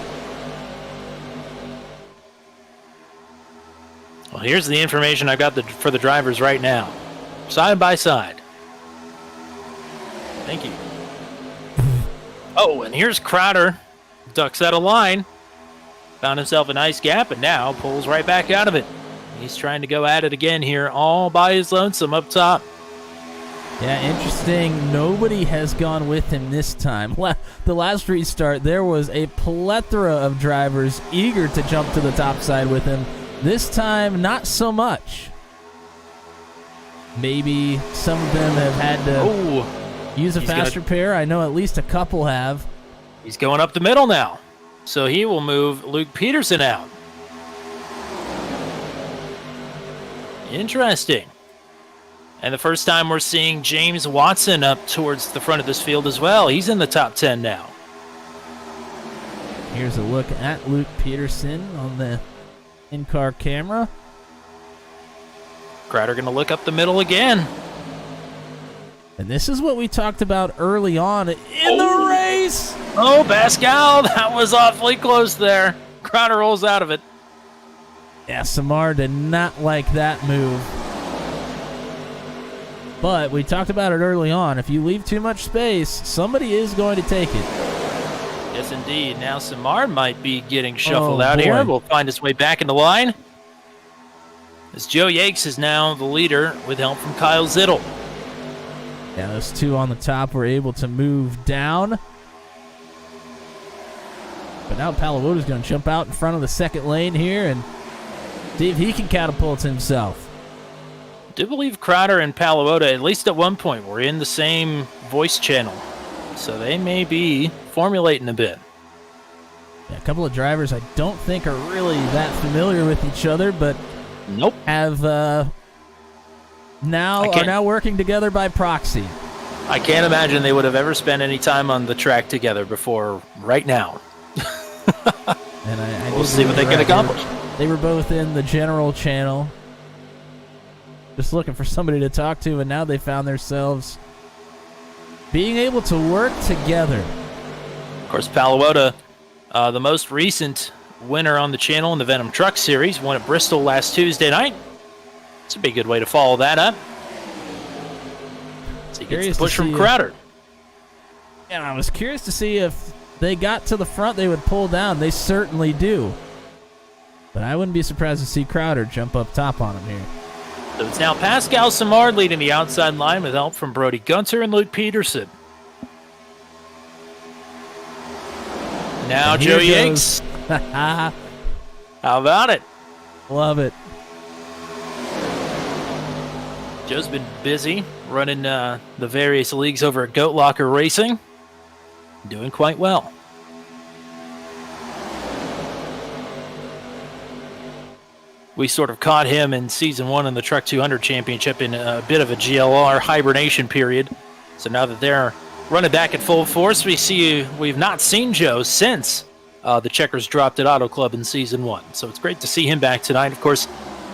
Well, here's the information I've got for the drivers right now. Side by side. Thank you. Oh, and here's Crowder. Ducks out of line. Found himself a nice gap, and now pulls right back out of it. He's trying to go at it again here, all by his lonesome up top. Yeah, interesting. Nobody has gone with him this time. The last restart, there was a plethora of drivers eager to jump to the top side with him. This time, not so much. Maybe some of them have had to use a He's faster pair. I know at least a couple have. He's going up the middle now. So he will move Luke Peterson out. Interesting. And the first time we're seeing James Watson up towards the front of this field as well. He's in the top 10 now. Here's a look at Luke Peterson on the in-car camera. Crowder going to look up the middle again. And this is what we talked about early on in the race. Oh, Pascal, that was awfully close there. Crowder rolls out of it. Yeah, Samar did not like that move. But we talked about it early on. If you leave too much space, somebody is going to take it. Yes, indeed. Now Samar might be getting shuffled out boy. here. We'll find his way back in the line. As Joe Yakes is now the leader with help from Kyle Zittel. Yeah, those two on the top were able to move down. But now Palawoda's going to jump out in front of the second lane here and see if he can catapult himself. I do believe Crowder and Palawoda, at least at one point, were in the same voice channel. So they may be formulating a bit. Yeah, a couple of drivers I don't think are really that familiar with each other, but Nope. have are now working together by proxy. I can't imagine they would have ever spent any time on the track together before right now. And I We'll did see what they read can accomplish. They were both in the general channel, just looking for somebody to talk to, and now they found themselves being able to work together. Of course, Palawoda, the most recent winner on the channel in the Venom Truck Series, won at Bristol last Tuesday night. It's a big good way to follow that up. So he gets the push from Crowder. And I was curious to see if they got to the front, they would pull down. They certainly do. But I wouldn't be surprised to see Crowder jump up top on him here. So it's now Pascal Samard leading the outside line with help from Brody Gunter and Luke Peterson. Now And Joe here Yakes. goes. How about it? Love it. Joe's been busy running the various leagues over at Goat Locker Racing. Doing quite well. We sort of caught him in Season 1 in the Truck 200 Championship in a bit of a GLR hibernation period. So now that they're running back at full force, we've not seen Joe since the Checkers dropped at Auto Club in Season 1. So it's great to see him back tonight. Of course,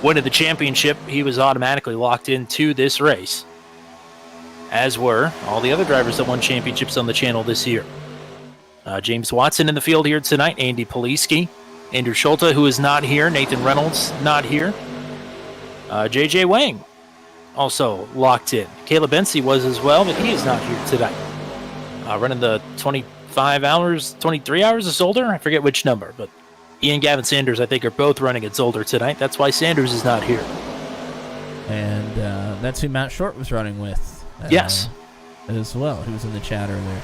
winning the championship, he was automatically locked into this race, as were all the other drivers that won championships on the channel this year. James Watson in the field here tonight, Andy Poliski, Andrew Schulte, who is not here, Nathan Reynolds not here, JJ Wang also locked in. Caleb Bensi was as well, but he is not here tonight. Running the 25 hours, 23 hours of Zolder, I forget which number, but he and Gavin Sanders, I think, are both running at Zolder tonight. That's why Sanders is not here. And that's who Matt Short was running with. Yes. As well, who was in the chat earlier.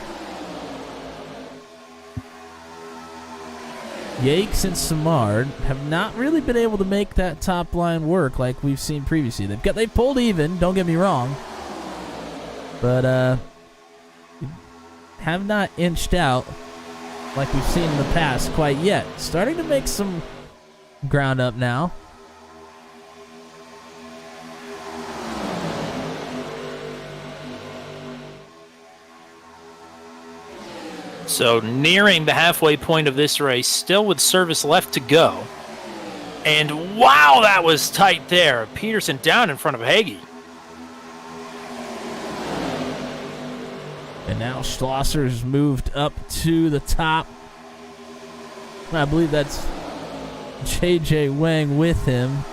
Yakes and Samard have not really been able to make that top line work like we've seen previously. They pulled even, don't get me wrong, but have not inched out like we've seen in the past quite yet. Starting to make some ground up now. So nearing the halfway point of this race, still with service left to go. And wow, that was tight there. Peterson down in front of Hagee. And now Schlosser's moved up to the top. I believe that's JJ Wang with him.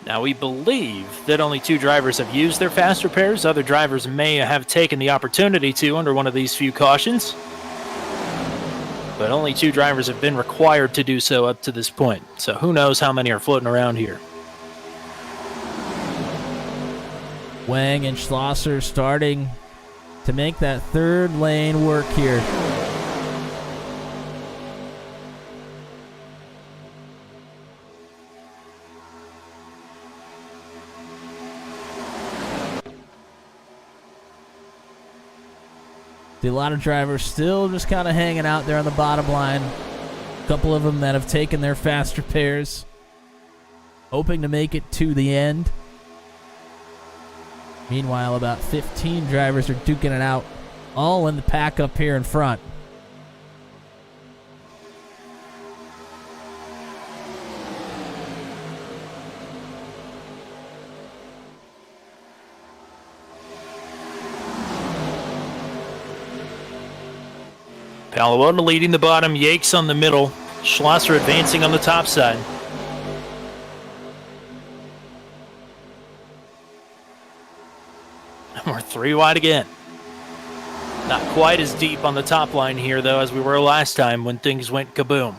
Now, we believe that only two drivers have used their faster pairs. Other drivers may have taken the opportunity to under one of these few cautions. But only two drivers have been required to do so up to this point. So who knows how many are floating around here. Wang and Schlosser starting to make that third lane work here. See a lot of drivers still just kind of hanging out there on the bottom line. A couple of them that have taken their fast repairs, hoping to make it to the end. Meanwhile, about 15 drivers are duking it out, all in the pack up here in front. Palo Alto leading the bottom, Yakes on the middle, Schlosser advancing on the top side. And we're 3 wide again. Not quite as deep on the top line here, though, as we were last time when things went kaboom.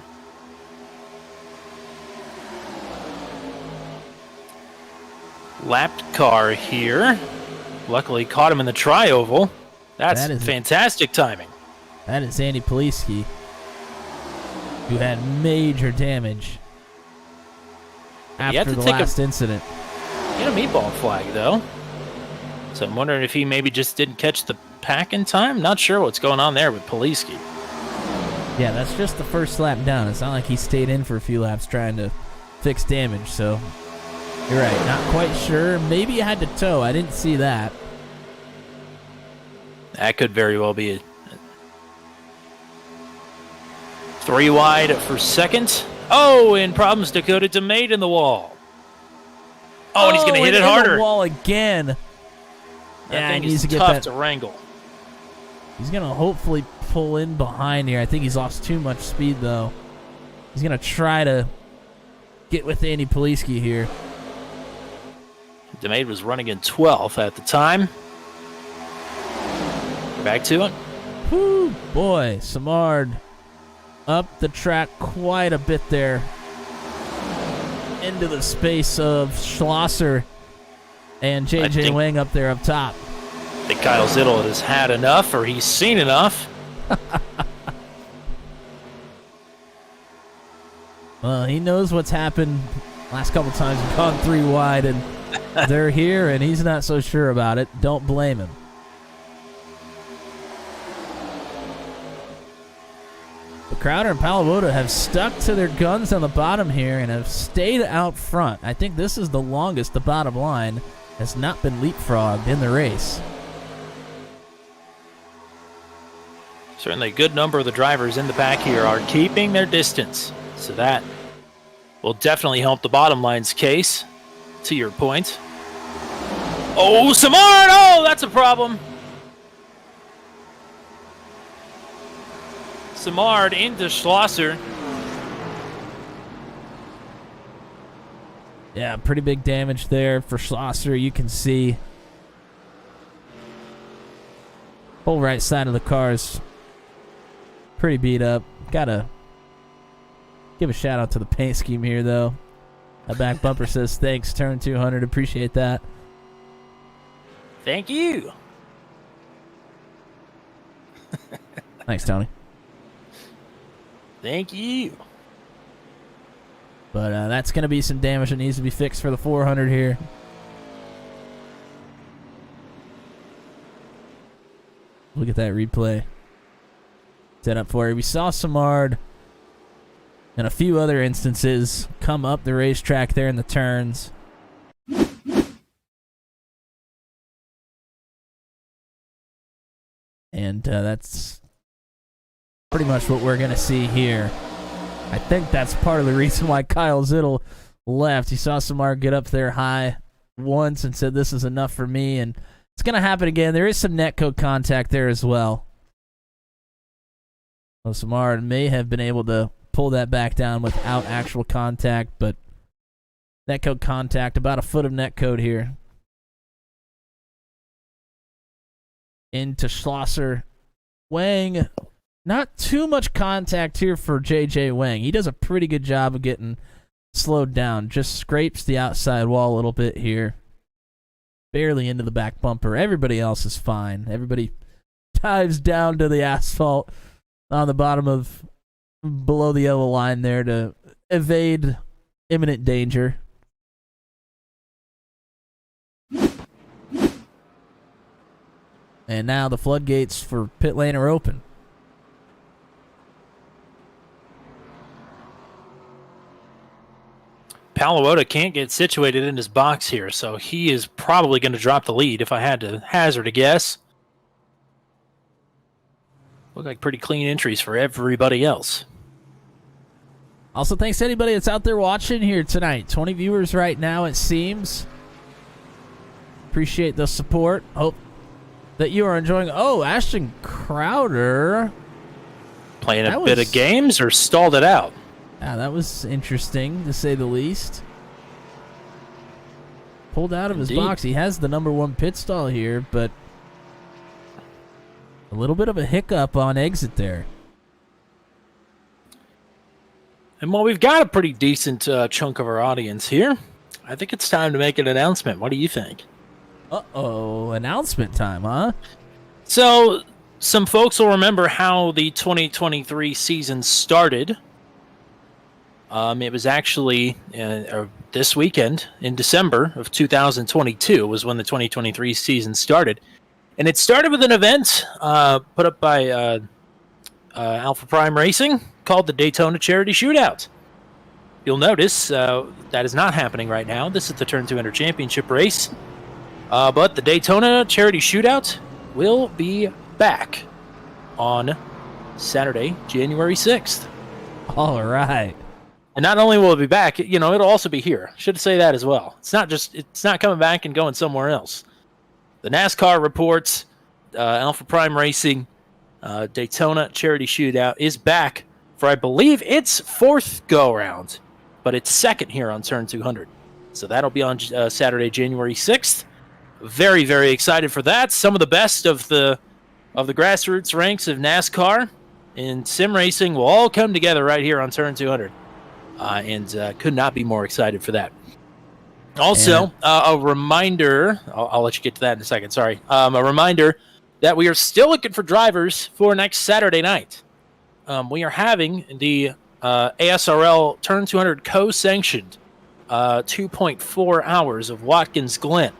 Lapped car here. Luckily caught him in the tri-oval. That's fantastic timing. That is Andy Poliski, who had major damage after the last incident. He had a meatball flag, though. So I'm wondering if he maybe just didn't catch the pack in time. Not sure what's going on there with Poliski. Yeah, that's just the first lap down. It's not like he stayed in for a few laps trying to fix damage, so you're right. Not quite sure. Maybe he had to tow. I didn't see that. That could very well be it. 3 wide for second. Oh, and problems Dakota DeMade in the wall. Oh, and he's going to hit it harder. The wall again. Yeah, he needs to get that to wrangle. He's going to hopefully pull in behind here. I think he's lost too much speed, though. He's going to try to get with Andy Poliski here. DeMade was running in 12th at the time. Back to it. Whoo, boy, Samard up the track quite a bit there. Into the space of Schlosser and J.J. Wang up there up top. I think Kyle Zittel has had enough, or he's seen enough. Well, he knows what's happened last couple times. We've gone 3 wide, and they're here, and he's not so sure about it. Don't blame him. Crowder and Palo Alto have stuck to their guns on the bottom here and have stayed out front. I think this is the longest the bottom line has not been leapfrogged in the race. Certainly a good number of the drivers in the back here are keeping their distance. So that will definitely help the bottom line's case, to your point. Oh, Samard! Oh, that's a problem. Samard into Schlosser. Yeah, pretty big damage there for Schlosser. You can see whole right side of the car is pretty beat up. Gotta give a shout out to the paint scheme here, though. That back bumper says thanks, turn 200. Appreciate that. Thank you. Thanks, Tony. Thank you. But that's going to be some damage that needs to be fixed for the 400 here. Look at that replay. Set up for you. We saw Samard and a few other instances come up the racetrack there in the turns. And that's pretty much what we're going to see here. I think that's part of the reason why Kyle Zittel left. He saw Samar get up there high once and said, this is enough for me. And it's going to happen again. There is some netcode contact there as well. So Samar may have been able to pull that back down without actual contact, but netcode contact, about a foot of netcode here. Into Schlosser. Wang, not too much contact here for J.J. Wang. He does a pretty good job of getting slowed down. Just scrapes the outside wall a little bit here. Barely into the back bumper. Everybody else is fine. Everybody dives down to the asphalt on the bottom of below the yellow line there to evade imminent danger. and now the floodgates for pit lane are open. Paluota can't get situated in his box here, so he is probably going to drop the lead if I had to hazard a guess. Look like pretty clean entries for everybody else. Also, thanks to anybody that's out there watching here tonight. 20 viewers right now, it seems. Appreciate the support. Hope that you are enjoying. Oh, Ashton Crowder. Playing a bit of games or stalled it out? Yeah, that was interesting, to say the least. Pulled out of his box. He has the number 1 pit stall here, but a little bit of a hiccup on exit there. And while we've got a pretty decent chunk of our audience here, I think it's time to make an announcement. What do you think? Uh-oh, announcement time, huh? So, some folks will remember how the 2023 season started. It was actually this weekend in December of 2022 was when the 2023 season started. And it started with an event put up by Alpha Prime Racing called the Daytona Charity Shootout. You'll notice that is not happening right now. This is the Turn 200 Championship race. But the Daytona Charity Shootout will be back on Saturday, January 6th. All right. And not only will it be back, it'll also be here. Should say that as well. It's not coming back and going somewhere else. The NASCAR reports, Alpha Prime Racing, Daytona Charity Shootout is back for, I believe, its 4th go-around, but it's 2nd here on Turn 200. So that'll be on Saturday, January 6th. Very, very excited for that. Some of the best of the grassroots ranks of NASCAR and sim racing will all come together right here on Turn 200. And could not be more excited for that. Also, a reminder, I'll let you get to that in a second, sorry. A reminder that we are still looking for drivers for next Saturday night. We are having the ASRL Turn 200 co-sanctioned 2.4 hours of Watkins Glen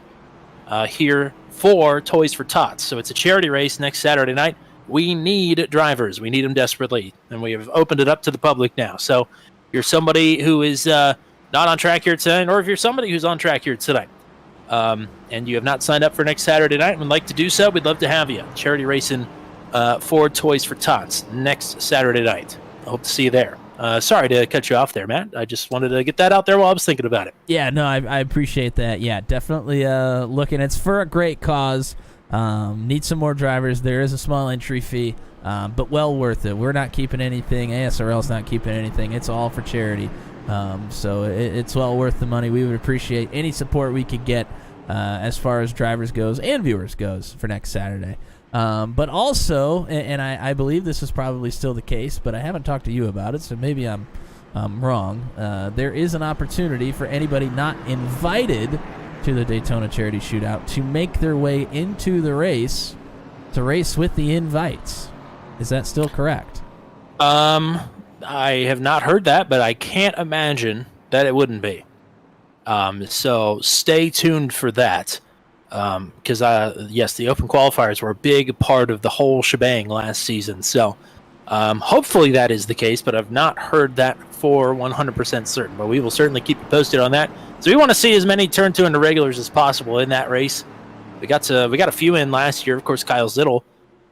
here for Toys for Tots. So it's a charity race next Saturday night. We need drivers. We need them desperately. And we have opened it up to the public now. So you're somebody who is not on track here tonight, or if you're somebody who's on track here tonight, and you have not signed up for next Saturday night and would like to do so, we'd love to have you. Charity racing for Toys for Tots next Saturday night. I hope to see you there. Sorry to cut you off there, Matt. I just wanted to get that out there while I was thinking about it. Yeah, no, I appreciate that. Yeah, definitely looking. It's for a great cause. Need some more drivers. There is a small entry fee. But well worth it. We're not keeping anything. ASRL's not keeping anything. It's all for charity. So it's well worth the money. We would appreciate any support we could get as far as drivers goes and viewers goes for next Saturday. But also, and I believe this is probably still the case, but I haven't talked to you about it, so maybe I'm wrong. There is an opportunity for anybody not invited to the Daytona Charity Shootout to make their way into the race to race with the invites. Is that still correct? I have not heard that, but I can't imagine that it wouldn't be. So stay tuned for that. Because, yes, the open qualifiers were a big part of the whole shebang last season. So hopefully that is the case, but I've not heard that for 100% certain. But we will certainly keep you posted on that. So we want to see as many Turn 200 regulars as possible in that race. We got a few in last year. Of course, Kyle Zittel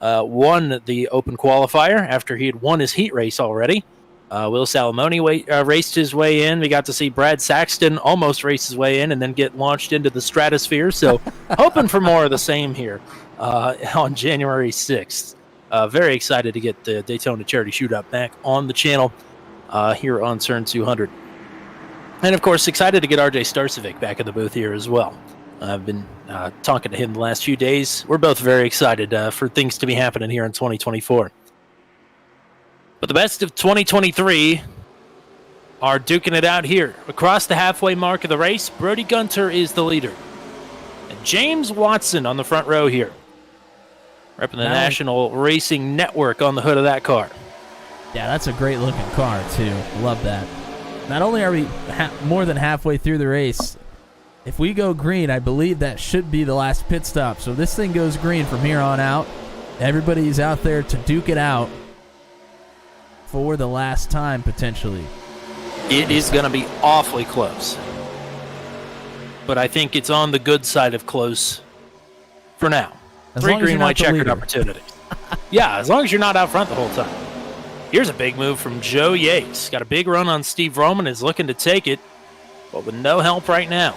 won the open qualifier after he had won his heat race already. Will Salamone raced his way in. We got to see Brad Saxton almost race his way in and then get launched into the stratosphere. So hoping for more of the same here on January 6th. Very excited to get the Daytona Charity Shootout back on the channel here on Turn 200. And, of course, excited to get RJ Starcevic back in the booth here as well. I've been talking to him the last few days. We're both very excited for things to be happening here in 2024. But the best of 2023 are duking it out here. Across the halfway mark of the race, Brody Gunter is the leader. And James Watson on the front row here. Repping the National Racing Network on the hood of that car. Yeah, that's a great looking car, too. Love that. Not only are we more than halfway through the race, if we go green, I believe that should be the last pit stop. So this thing goes green from here on out. Everybody's out there to duke it out for the last time, potentially. It is going to be awfully close. But I think it's on the good side of close for now. As 3 long as green, you're not white the checkered leader. opportunities. Yeah, as long as you're not out front the whole time. Here's a big move from Joe Yates. Got a big run on Steve Roman, is looking to take it, but with no help right now.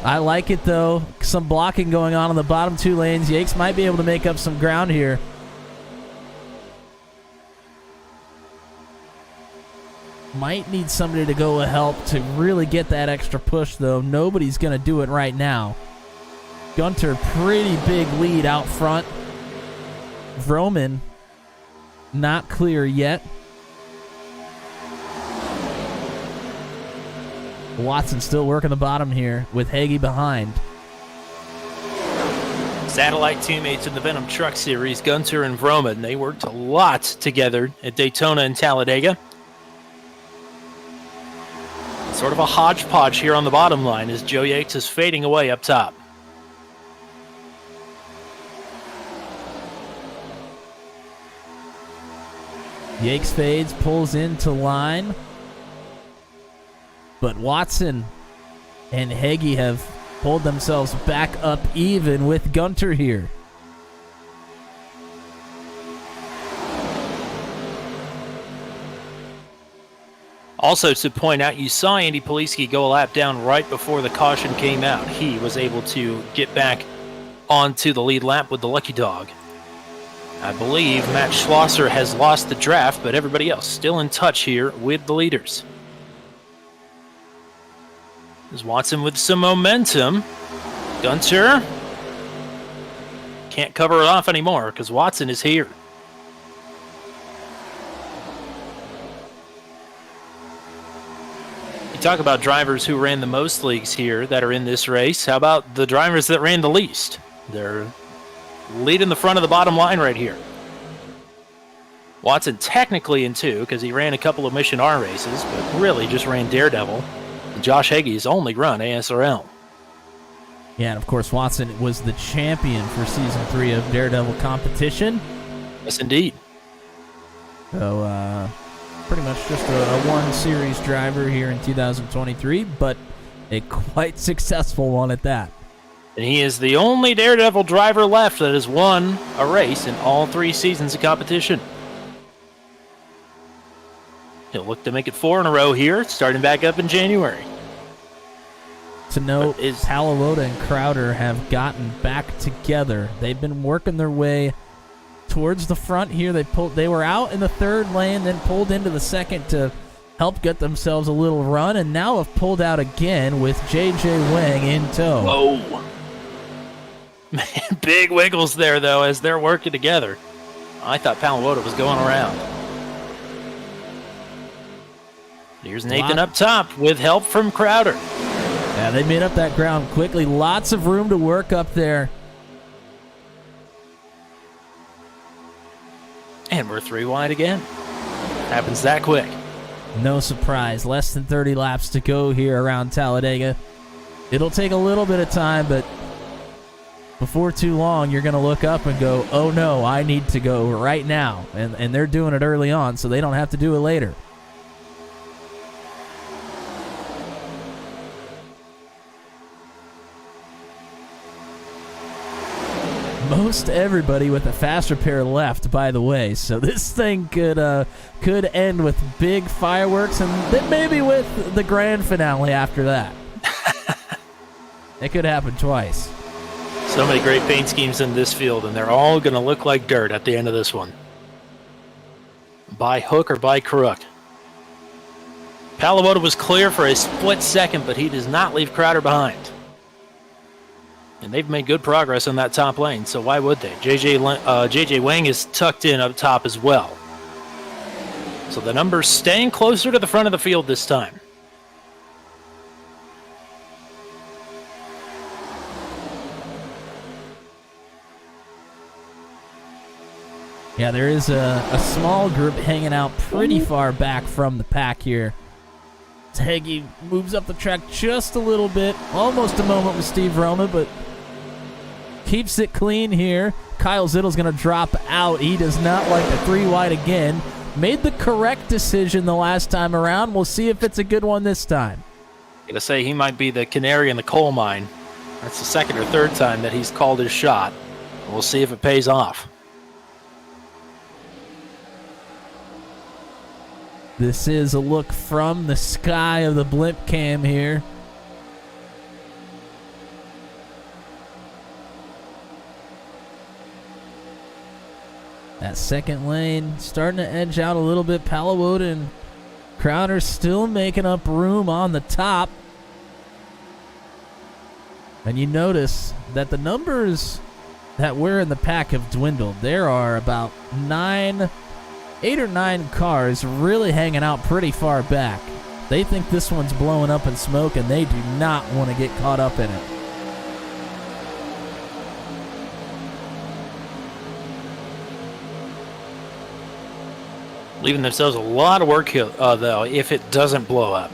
I like it, though. Some blocking going on in the bottom 2 lanes. Yates might be able to make up some ground here. Might need somebody to go help to really get that extra push, though. Nobody's going to do it right now. Gunter, pretty big lead out front. Vroman, not clear yet. Watson still working the bottom here with Hagee behind. Satellite teammates in the Venom Truck Series, Gunter and Vroman. They worked a lot together at Daytona and Talladega. Sort of a hodgepodge here on the bottom line as Joe Yates is fading away up top. Yates fades, pulls into line. But Watson and Hagee have pulled themselves back up even with Gunter here. Also to point out, you saw Andy Poliski go a lap down right before the caution came out. He was able to get back onto the lead lap with the lucky dog. I believe Matt Schlosser has lost the draft, but everybody else still in touch here with the leaders. There's Watson with some momentum. Gunter can't cover it off anymore because Watson is here. You talk about drivers who ran the most leagues here that are in this race. How about the drivers that ran the least? They're leading the front of the bottom line right here. Watson technically in 2 because he ran a couple of Mission R races, but really just ran Daredevil. And Josh Hagee's only run ASRL. Yeah, and of course Watson was the champion for Season 3 of Daredevil competition. Yes, indeed. So, pretty much just a one-series driver here in 2023, but a quite successful one at that. And he is the only Daredevil driver left that has won a race in all 3 seasons of competition. He'll look to make it 4 in a row here, starting back up in January. To note, Palavota and Crowder have gotten back together. They've been working their way towards the front here. They were out in the 3rd lane, then pulled into the 2nd to help get themselves a little run, and now have pulled out again with J.J. Wang in tow. Whoa. Man, big wiggles there, though, as they're working together. I thought Palavota was going around. Here's Nathan up top with help from Crowder. Yeah, they made up that ground quickly. Lots of room to work up there. And we're 3 wide again. Happens that quick. No surprise. Less than 30 laps to go here around Talladega. It'll take a little bit of time, but before too long, you're going to look up and go, oh no, I need to go right now. And they're doing it early on, so they don't have to do it later. Most everybody with a faster pair left, by the way. So this thing could end with big fireworks, and then maybe with the grand finale after that. It could happen twice. So many great paint schemes in this field, and they're all going to look like dirt at the end of this one. By hook or by crook. Palavota was clear for a split second, but he does not leave Crowder behind. And they've made good progress on that top lane, so why would they? J.J. Wang is tucked in up top as well. So the numbers staying closer to the front of the field this time. Yeah, there is a small group hanging out pretty far back from the pack here. Heggie moves up the track just a little bit. Almost a moment with Steve Roma, but keeps it clean here. Kyle Zittle's going to drop out. He does not like the 3 wide again. Made the correct decision the last time around. We'll see if it's a good one this time. Gonna say he might be the canary in the coal mine. That's the second or third time that he's called his shot. We'll see if it pays off. This is a look from the sky of the blimp cam here. That second lane starting to edge out a little bit. Paliwoda and Crowder still making up room on the top. And you notice that the numbers that were in the pack have dwindled. There are about 8 or 9 cars really hanging out pretty far back. They think this one's blowing up in smoke, and they do not want to get caught up in it. Leaving themselves a lot of work here, though, if it doesn't blow up.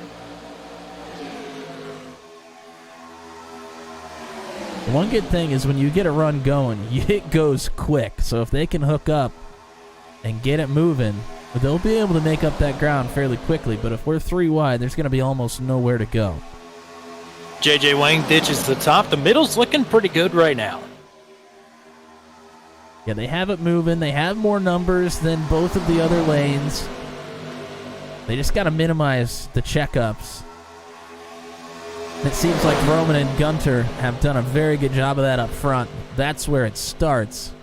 One good thing is when you get a run going, it goes quick. So if they can hook up and get it moving, they'll be able to make up that ground fairly quickly. But if we're 3 wide, there's going to be almost nowhere to go. J.J. Wang ditches the top. The middle's looking pretty good right now. Yeah, they have it moving. They have more numbers than both of the other lanes. They just got to minimize the checkups. It seems like Roman and Gunter have done a very good job of that up front. That's where it starts.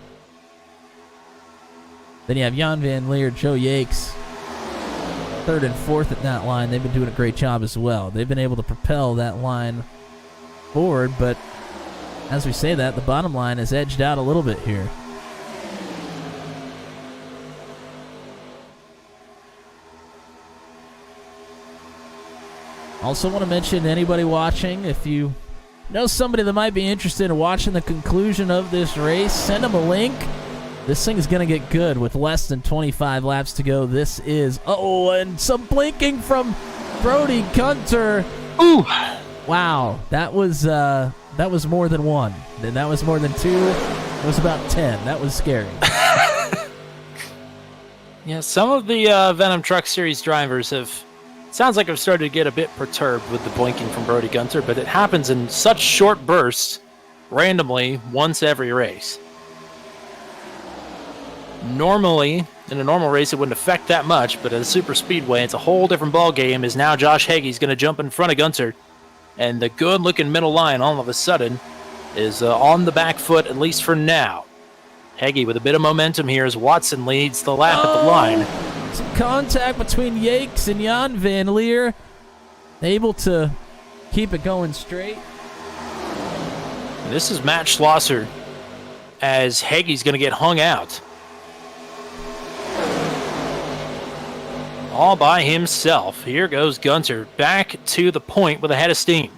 Then you have Jan Van Leer, Joe Yakes, 3rd and 4th at that line. They've been doing a great job as well. They've been able to propel that line forward, but as we say that, the bottom line is edged out a little bit here. Also want to mention to anybody watching, if you know somebody that might be interested in watching the conclusion of this race, send them a link. This thing is going to get good with less than 25 laps to go. This is, and some blinking from Brody Gunter. Ooh! Wow, that was more than 1. Then that was more than 2. It was about 10. That was scary. Yeah, some of the Venom Truck Series drivers sounds like I've started to get a bit perturbed with the blinking from Brody Gunter, but it happens in such short bursts, randomly, once every race. Normally, in a normal race, it wouldn't affect that much, but at a super speedway, it's a whole different ball game, as now Josh Hagee's going to jump in front of Gunter, and the good-looking middle line, all of a sudden, is on the back foot, at least for now. Heggie with a bit of momentum here as Watson leads the lap at the line. Some contact between Yakes and Jan Van Leer. Able to keep it going straight. And this is Matt Schlosser as Hagee's going to get hung out. All by himself. Here goes Gunter back to the point with a head of steam.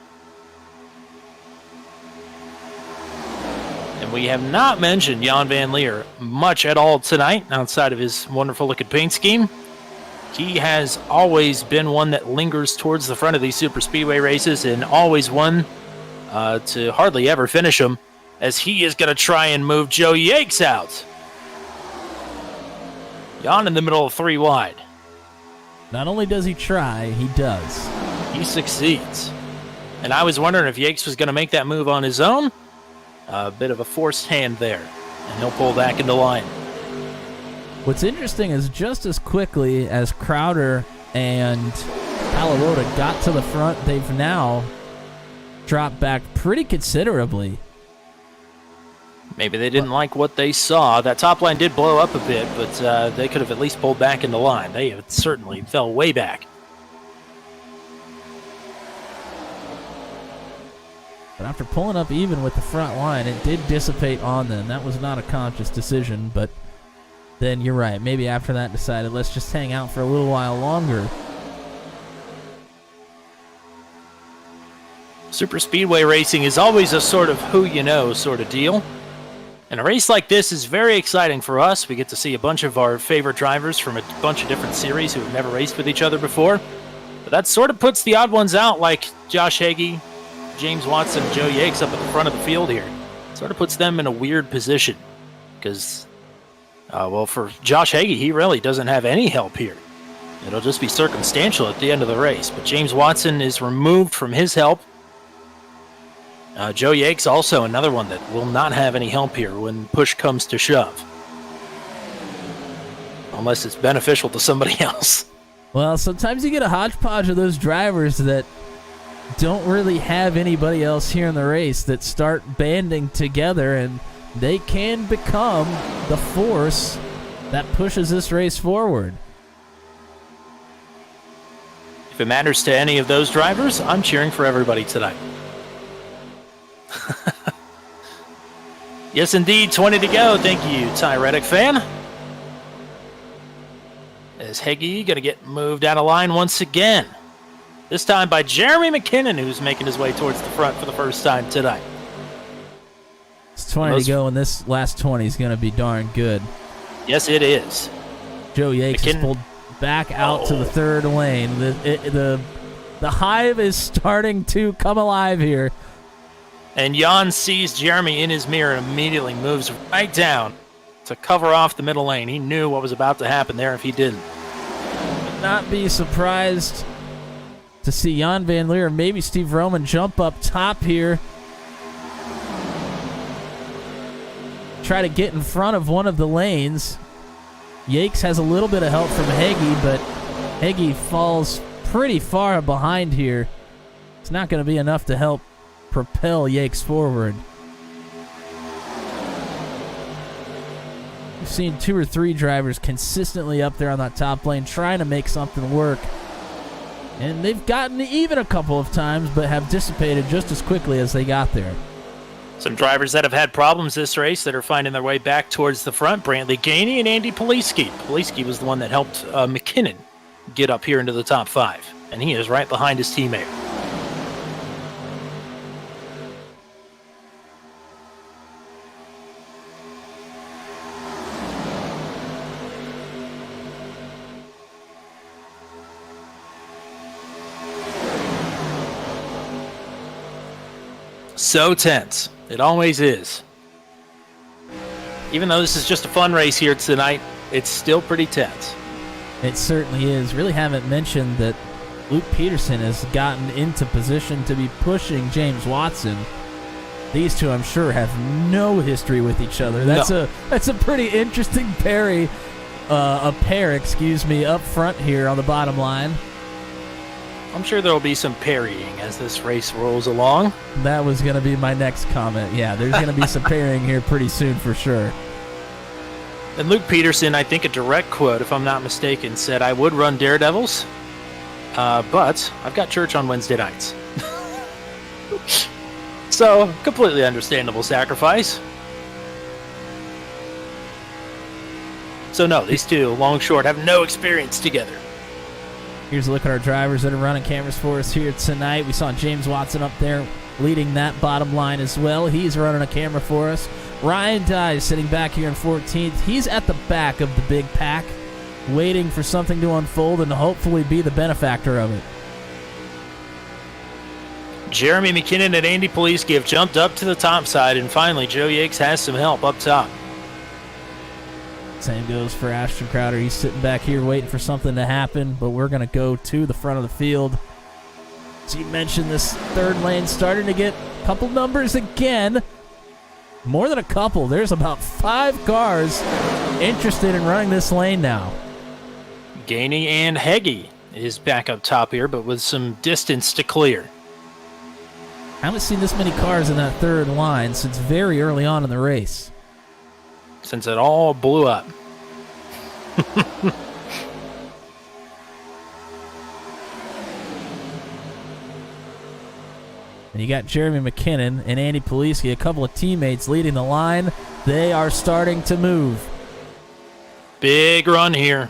And we have not mentioned Jan Van Leer much at all tonight, outside of his wonderful-looking paint scheme. He has always been one that lingers towards the front of these super speedway races, and always one to hardly ever finish them, as he is going to try and move Joe Yakes out. Jan in the middle of 3 wide. Not only does he try, he does. He succeeds. And I was wondering if Yakes was going to make that move on his own. A bit of a forced hand there, and he'll pull back into line. What's interesting is just as quickly as Crowder and Paliwoda got to the front, they've now dropped back pretty considerably. Maybe they didn't like what they saw. That top line did blow up a bit, but they could have at least pulled back into line. They certainly fell way back. But after pulling up even with the front line, it did dissipate on them. That was not a conscious decision, but then you're right. Maybe after that decided, let's just hang out for a little while longer. Super speedway racing is always a sort of who-you-know sort of deal. And a race like this is very exciting for us. We get to see a bunch of our favorite drivers from a bunch of different series who have never raced with each other before. But that sort of puts the odd ones out, like Josh Hagee, James Watson, and Joe Yakes up at the front of the field here. Sort of puts them in a weird position because, for Josh Hagee, he really doesn't have any help here. It'll just be circumstantial at the end of the race. But James Watson is removed from his help. Joe Yakes also another one that will not have any help here when push comes to shove. Unless it's beneficial to somebody else. Well, sometimes you get a hodgepodge of those drivers that don't really have anybody else here in the race that start banding together, and they can become the force that pushes this race forward. If it matters to any of those drivers, I'm cheering for everybody tonight. Yes, indeed, 20 to go. Thank you, Ty Reddick fan. Is Hagee going to get moved out of line once again? This time by Jeremy McKinnon, who's making his way towards the front for the first time tonight. It's 20 to go, and this last 20 is going to be darn good. Yes, it is. Joe Yakes is pulled back out to the third lane. The hive is starting to come alive here. And Jan sees Jeremy in his mirror and immediately moves right down to cover off the middle lane. He knew what was about to happen there if he didn't. Would not be surprised to see Jan Van Leer, maybe Steve Roman, jump up top here. Try to get in front of one of the lanes. Yakes has a little bit of help from Hagee, but Hagee falls pretty far behind here. It's not going to be enough to help propel Yakes forward. We've seen 2 or 3 drivers consistently up there on that top lane trying to make something work. And they've gotten even a couple of times, but have dissipated just as quickly as they got there. Some drivers that have had problems this race that are finding their way back towards the front, Brantley Gainey and Andy Poliski. Poliski was the one that helped McKinnon get up here into the top 5, and he is right behind his teammate. So tense. It always is. Even though this is just a fun race here tonight, it's still pretty tense. It certainly is. Really haven't mentioned that Luke Peterson has gotten into position to be pushing James Watson. These two, I'm sure, have no history with each other. That's a pretty interesting pair up front here on the bottom line. I'm sure there will be some parrying as this race rolls along. That was going to be my next comment. Yeah, there's going to be some parrying here pretty soon for sure. And Luke Peterson, I think a direct quote, if I'm not mistaken, said, "I would run Daredevils, but I've got church on Wednesday nights." So, completely understandable sacrifice. So no, these two, long short, have no experience together. Here's a look at our drivers that are running cameras for us here tonight. We saw James Watson up there leading that bottom line as well. He's running a camera for us. Ryan Dye sitting back here in 14th. He's at the back of the big pack, waiting for something to unfold and hopefully be the benefactor of it. Jeremy McKinnon and Andy Poliski have jumped up to the top side, and finally Joe Yakes has some help up top. Same goes for Ashton Crowder. He's sitting back here waiting for something to happen, but we're going to go to the front of the field. As you mentioned, this third lane starting to get a couple numbers again. More than a couple. There's about 5 cars interested in running this lane now. Gainey and Hagee is back up top here, but with some distance to clear. I haven't seen this many cars in that third line since very early on in the race. Since it all blew up. And you got Jeremy McKinnon and Andy Poliski, a couple of teammates leading the line. They are starting to move. Big run here.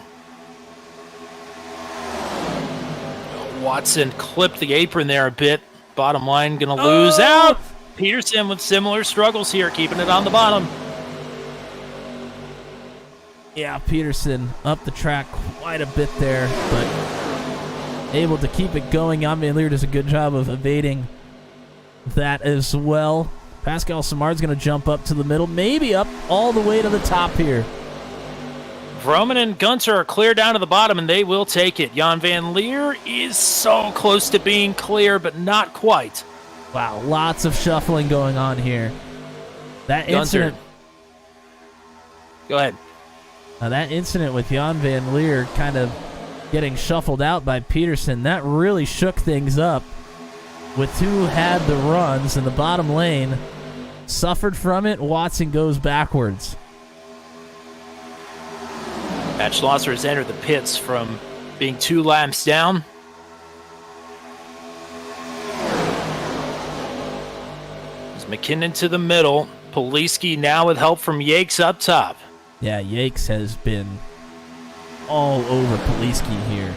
Watson clipped the apron there a bit. Bottom line going to lose out. Peterson with similar struggles here, keeping it on the bottom. Yeah, Peterson up the track quite a bit there, but able to keep it going. Jan Van Leer does a good job of evading that as well. Pascal Simard's going to jump up to the middle, maybe up all the way to the top here. Vroman and Gunter are clear down to the bottom, and they will take it. Jan Van Leer is so close to being clear, but not quite. Wow, lots of shuffling going on here. That incident. Go ahead. That incident with Jan Van Leer kind of getting shuffled out by Peterson, that really shook things up with who had the runs in the bottom lane. Suffered from it. Watson goes backwards. Matt Schlosser has entered the pits from being 2 laps down. There's McKinnon to the middle. Poliski now with help from Yakes up top. Yeah, Yakes has been all over Poliski here.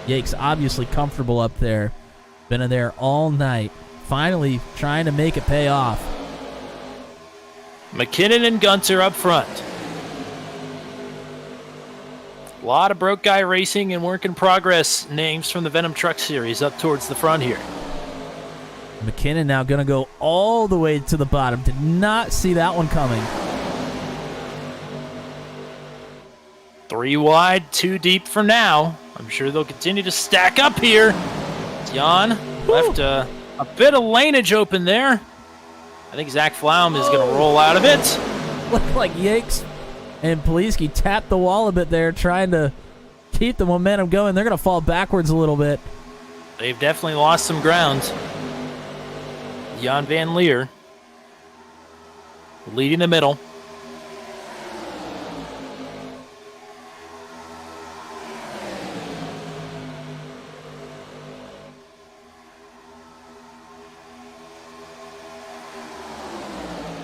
Yakes obviously comfortable up there. Been in there all night. Finally trying to make it pay off. McKinnon and Gunter up front. A lot of broke guy racing and work in progress names from the Venom Truck Series up towards the front here. McKinnon now going to go all the way to the bottom. Did not see that one coming. 3 wide, 2 deep for now. I'm sure they'll continue to stack up here. Jan left a bit of laneage open there. I think Zach Flaum is going to roll out of it. Looked like Yakes and Poliski tapped the wall a bit there, trying to keep the momentum going. They're going to fall backwards a little bit. They've definitely lost some ground. Jan Van Leer leading the middle.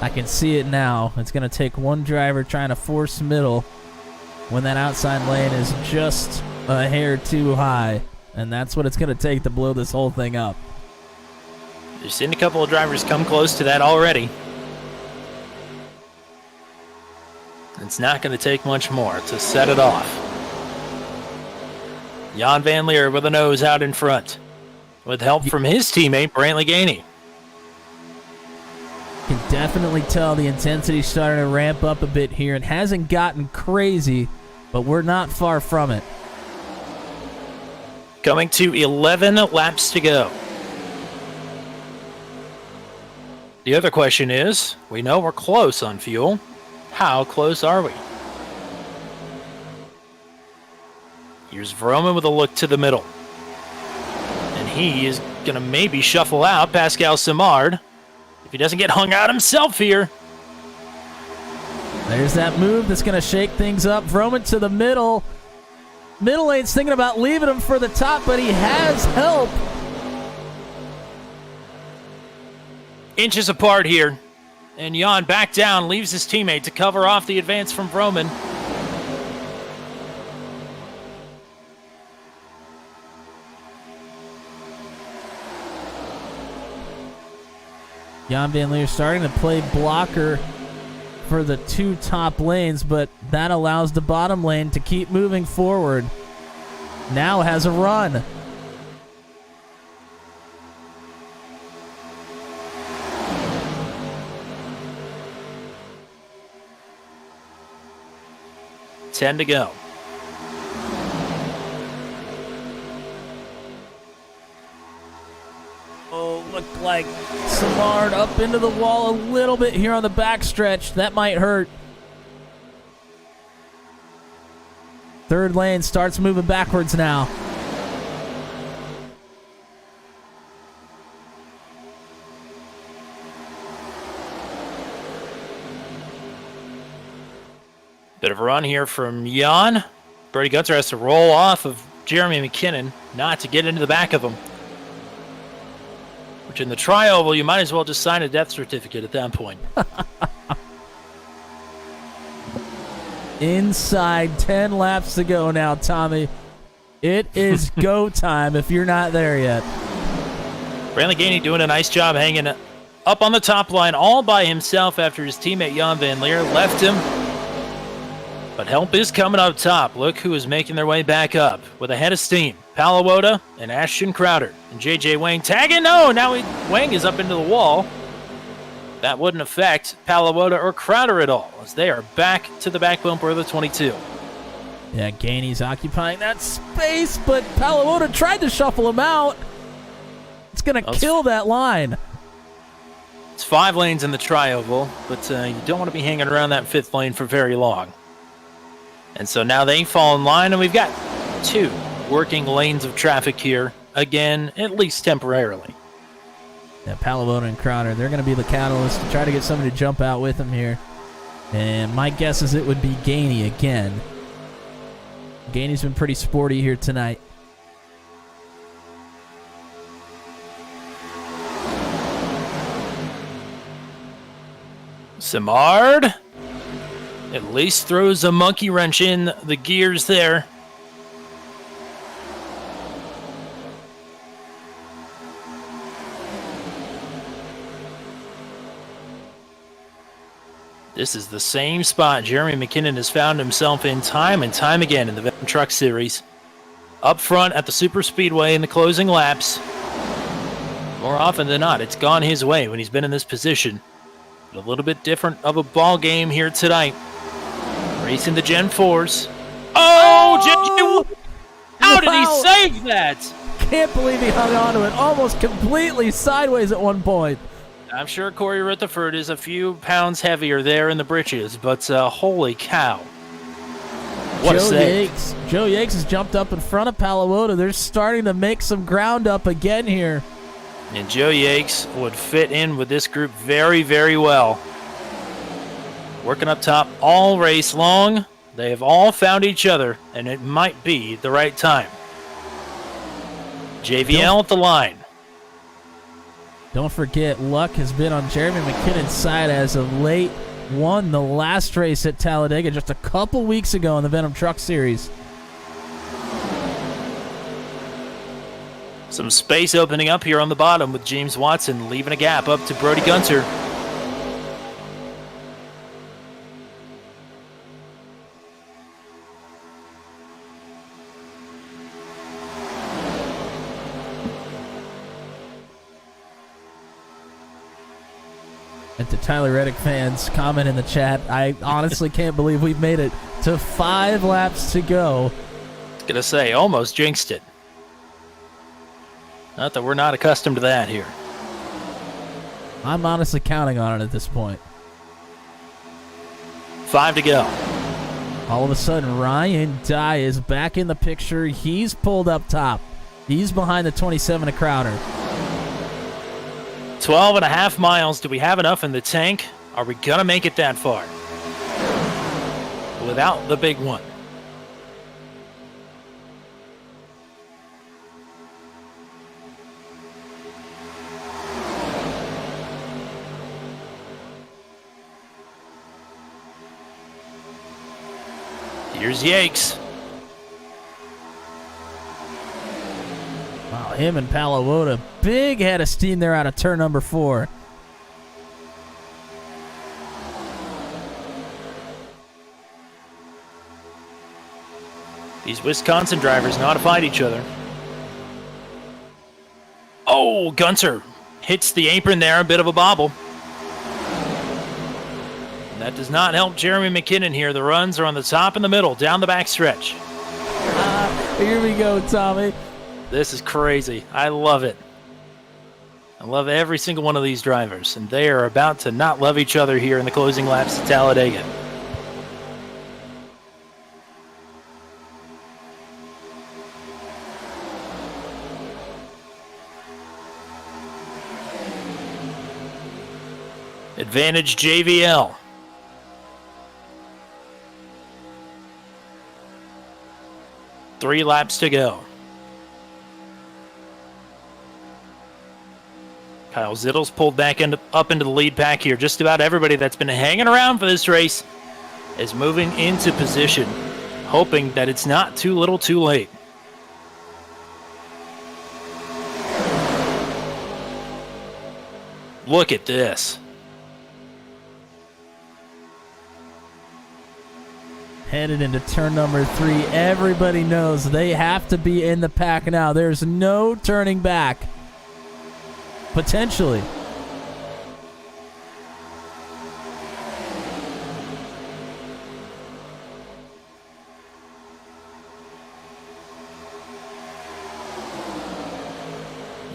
I can see it now. It's going to take one driver trying to force middle when that outside lane is just a hair too high. And that's what it's going to take to blow this whole thing up. You've seen a couple of drivers come close to that already. It's not going to take much more to set it off. Jan Van Leer with a nose out in front, with help from his teammate, Brantley Gainey. Can definitely tell the intensity's starting to ramp up a bit here. It hasn't gotten crazy, but we're not far from it. Coming to 11 laps to go. The other question is, we know we're close on fuel. How close are we? Here's Vroman with a look to the middle. And he is going to maybe shuffle out Pascal Simard if he doesn't get hung out himself here. There's that move that's going to shake things up. Vroman to the middle. Middle lane's thinking about leaving him for the top, but he has help. Inches apart here. And Jan back down, leaves his teammate to cover off the advance from Vroman. Jan Van Leer starting to play blocker for the 2 top lanes, but that allows the bottom lane to keep moving forward. Now has a run. Ten to go. Oh, looked like Simard up into the wall a little bit here on the backstretch. That might hurt. Third lane starts moving backwards now. Bit of a run here from Jan. Brody Gunter has to roll off of Jeremy McKinnon, not to get into the back of him. Which in the tri-oval, you might as well just sign a death certificate at that point. Inside 10 laps to go now, Tommy. It is go time if you're not there yet. Brantley Gainey doing a nice job hanging up on the top line all by himself after his teammate Jan Van Leer left him. But help is coming up top. Look who is making their way back up with a head of steam. Palawota and Ashton Crowder. And J.J. Wang tagging. No, now Wang is up into the wall. That wouldn't affect Palawota or Crowder at all, as they are back to the back bumper of the 22. Yeah, Gainey's occupying that space, but Palawota tried to shuffle him out. It's going to kill that line. It's 5 lanes in the tri-oval, but you don't want to be hanging around that 5th lane for very long. And so now they fall in line, and we've got 2 working lanes of traffic here, again, at least temporarily. Yeah, Palawota and Crowder, they're going to be the catalyst to try to get somebody to jump out with them here. And my guess is it would be Gainey again. Gainey's been pretty sporty here tonight. Simard at least throws a monkey wrench in the gears there. This is the same spot Jeremy McKinnon has found himself in time and time again in the Venom Truck Series. Up front at the Super Speedway in the closing laps. More often than not, it's gone his way when he's been in this position. A little bit different of a ball game here tonight. Racing the Gen 4s. Oh! How did he save that? Can't believe he hung on to it almost completely sideways at one point. I'm sure Corey Rutherford is a few pounds heavier there in the britches, but holy cow. What a save. Joe Yakes has jumped up in front of Palawota. They're starting to make some ground up again here. And Joe Yakes would fit in with this group very, very well. Working up top all race long. They have all found each other, and it might be the right time. JVL at the line. Don't forget, luck has been on Jeremy McKinnon's side as of late. Won the last race at Talladega just a couple weeks ago in the Venom Truck Series. Some space opening up here on the bottom with James Watson leaving a gap up to Brody Gunter. And to Tyler Reddick fans, comment in the chat. I honestly can't believe we've made it to 5 laps to go. I was going to say, almost jinxed it. Not that we're not accustomed to that here. I'm honestly counting on it at this point. 5 to go. All of a sudden, Ryan Dye is back in the picture. He's pulled up top. He's behind the 27 of Crowder. 12 and a half miles. Do we have enough in the tank? Are we going to make it that far? Without the big one. Here's Yakes. Wow, him and Palawota. Big head of steam there out of turn number 4. These Wisconsin drivers know how to fight each other. Oh, Gunter hits the apron there, a bit of a bobble. That does not help Jeremy McKinnon here. The runs are on the top and the middle, down the back stretch. Here we go, Tommy. This is crazy. I love it. I love every single one of these drivers, and they are about to not love each other here in the closing laps at Talladega. Advantage JVL. Three laps to go. Kyle Zittle's pulled back up into the lead pack here. Just about everybody that's been hanging around for this race is moving into position, hoping that it's not too little too late. Look at this. Headed into turn number 3. Everybody knows they have to be in the pack now. There's no turning back. Potentially.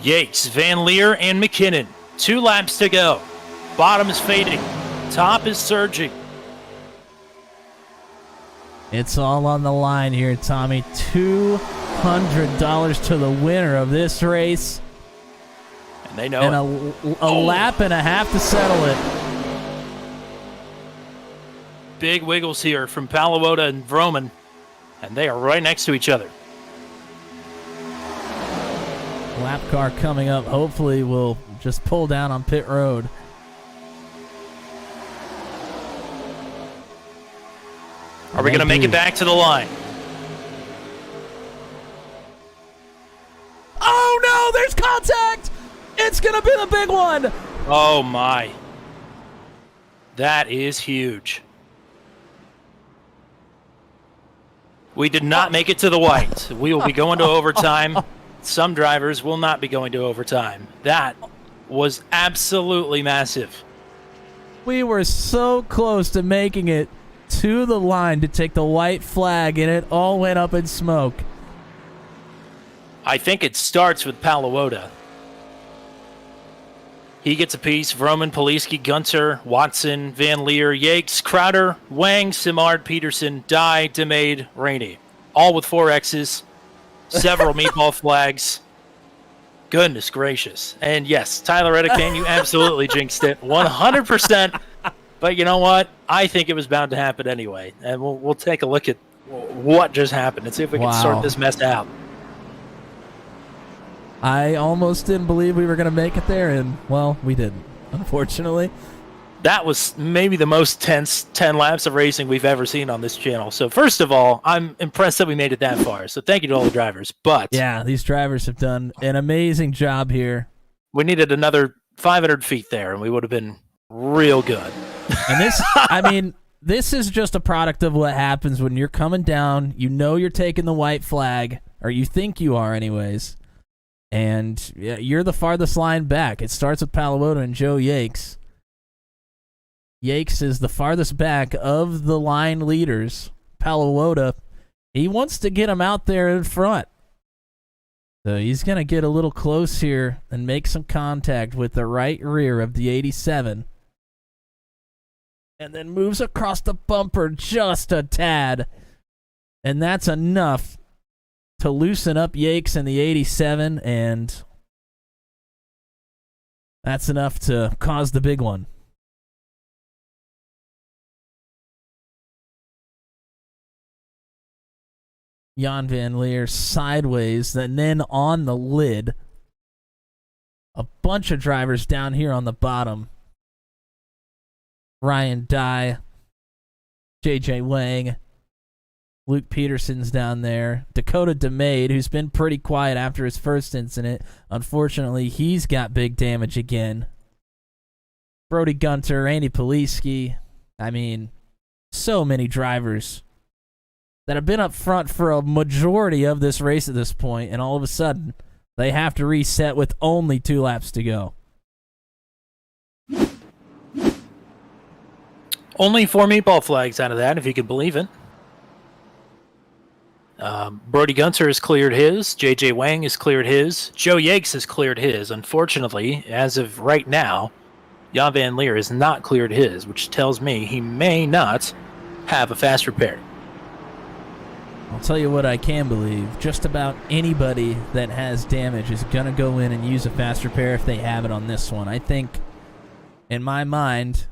Yates, Van Leer, and McKinnon. 2 laps to go. Bottom is fading. Top is surging. It's all on the line here, Tommy. $200 to the winner of this race. And they know and it. a lap and a half to settle it. Big wiggles here from Paluota and Vroman. And they are right next to each other. Lap car coming up. Hopefully we'll just pull down on pit road. Are we going to make it back to the line? Oh no, there's contact! It's going to be the big one! Oh my. That is huge. We did not make it to the white. We will be going to overtime. Some drivers will not be going to overtime. That was absolutely massive. We were so close to making it to the line to take the white flag, and it all went up in smoke. I think it starts with Paluota. He gets a piece. Vroman, Poliski, Gunter, Watson, Van Leer, Yakes, Crowder, Wang, Simard, Peterson, Dye, DeMade, Rainey. All with 4 X's. Several meatball flags. Goodness gracious. And yes, Tyler Redicane, you absolutely jinxed it. 100%. But you know what? I think it was bound to happen anyway. And we'll take a look at what just happened and see if we can sort this mess out. I almost didn't believe we were going to make it there, and, well, we didn't, unfortunately. That was maybe the most tense 10 laps of racing we've ever seen on this channel. So first of all, I'm impressed that we made it that far. So thank you to all the drivers. But yeah, these drivers have done an amazing job here. We needed another 500 feet there, and we would have been real good. And this, I mean, this is just a product of what happens when you're coming down. You know you're taking the white flag, or you think you are anyways. And you're the farthest line back. It starts with Paluota and Joe Yakes. Yakes is the farthest back of the line leaders. Paluota, he wants to get him out there in front. So he's going to get a little close here and make some contact with the right rear of the 87. And then moves across the bumper just a tad. And that's enough to loosen up Yakes in the 87, and that's enough to cause the big one. Jan Van Leer sideways, and then on the lid. A bunch of drivers down here on the bottom. Ryan Dye, JJ Wang, Luke Peterson's down there. Dakota DeMade, who's been pretty quiet after his first incident. Unfortunately, he's got big damage again. Brody Gunter, Andy Poliski. I mean, so many drivers that have been up front for a majority of this race at this point, and all of a sudden, they have to reset with only 2 laps to go. Only 4 meatball flags out of that, if you can believe it. Brody Gunter has cleared his. JJ Wang has cleared his. Joe Yakes has cleared his. Unfortunately, as of right now, Jan Van Leer has not cleared his, which tells me he may not have a fast repair. I'll tell you what I can believe. Just about anybody that has damage is going to go in and use a fast repair if they have it on this one. I think, in my mind,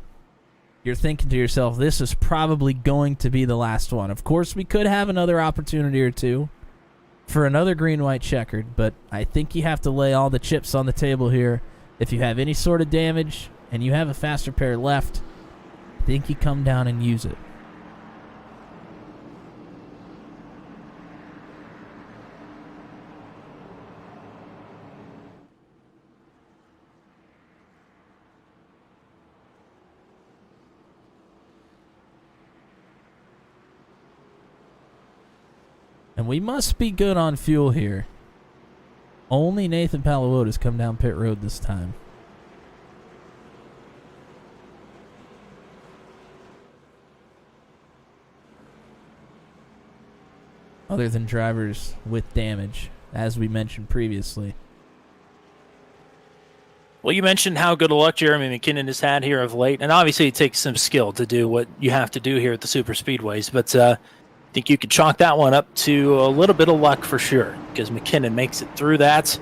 you're thinking to yourself, this is probably going to be the last one. Of course, we could have another opportunity or two for another green-white checkered, but I think you have to lay all the chips on the table here. If you have any sort of damage and you have a fast repair left, I think you come down and use it. And we must be good on fuel here. Only Nathan Palawood has come down pit road this time. Other than drivers with damage, as we mentioned previously. Well, you mentioned how good a luck Jeremy McKinnon has had here of late, and obviously it takes some skill to do what you have to do here at the super speedways, but I think you could chalk that one up to a little bit of luck for sure, because McKinnon makes it through that.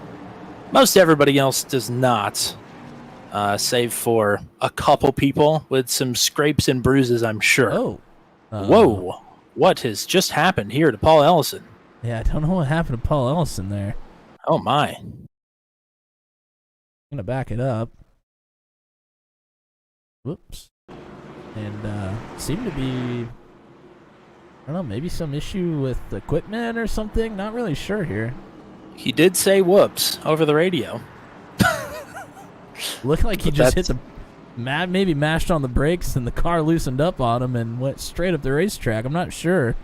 Most everybody else does not, save for a couple people with some scrapes and bruises, I'm sure. Oh. Whoa. What has just happened here to Paul Ellison? Yeah, I don't know what happened to Paul Ellison there. Oh, my. I'm going to back it up. Whoops. And seemed to be, I don't know, maybe some issue with equipment or something. Not really sure here. He did say whoops over the radio. Looked like he just hit the, maybe mashed on the brakes and the car loosened up on him and went straight up the racetrack. I'm not sure.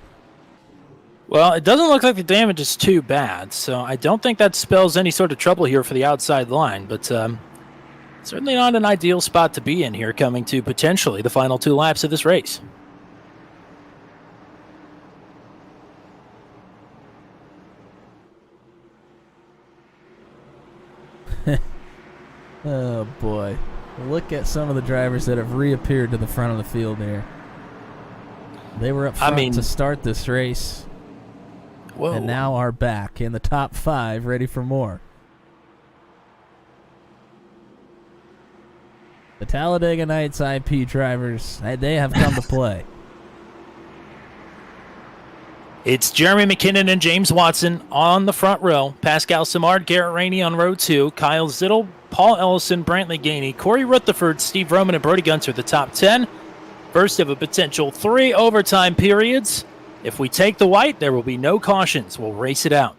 Well, it doesn't look like the damage is too bad, so I don't think that spells any sort of trouble here for the outside line, but certainly not an ideal spot to be in here coming to potentially the final 2 laps of this race. Oh, boy. Look at some of the drivers that have reappeared to the front of the field there. They were up front to start this race. Whoa. And now are back in the top 5, ready for more. The Talladega Nights IP drivers, they have come to play. It's Jeremy McKinnon and James Watson on the front row. Pascal Simard, Garrett Rainey on row 2. Kyle Zittel, Paul Ellison, Brantley Gainey, Corey Rutherford, Steve Roman, and Brody Gunter the top 10. First of a potential 3 overtime periods. If we take the white, there will be no cautions. We'll race it out.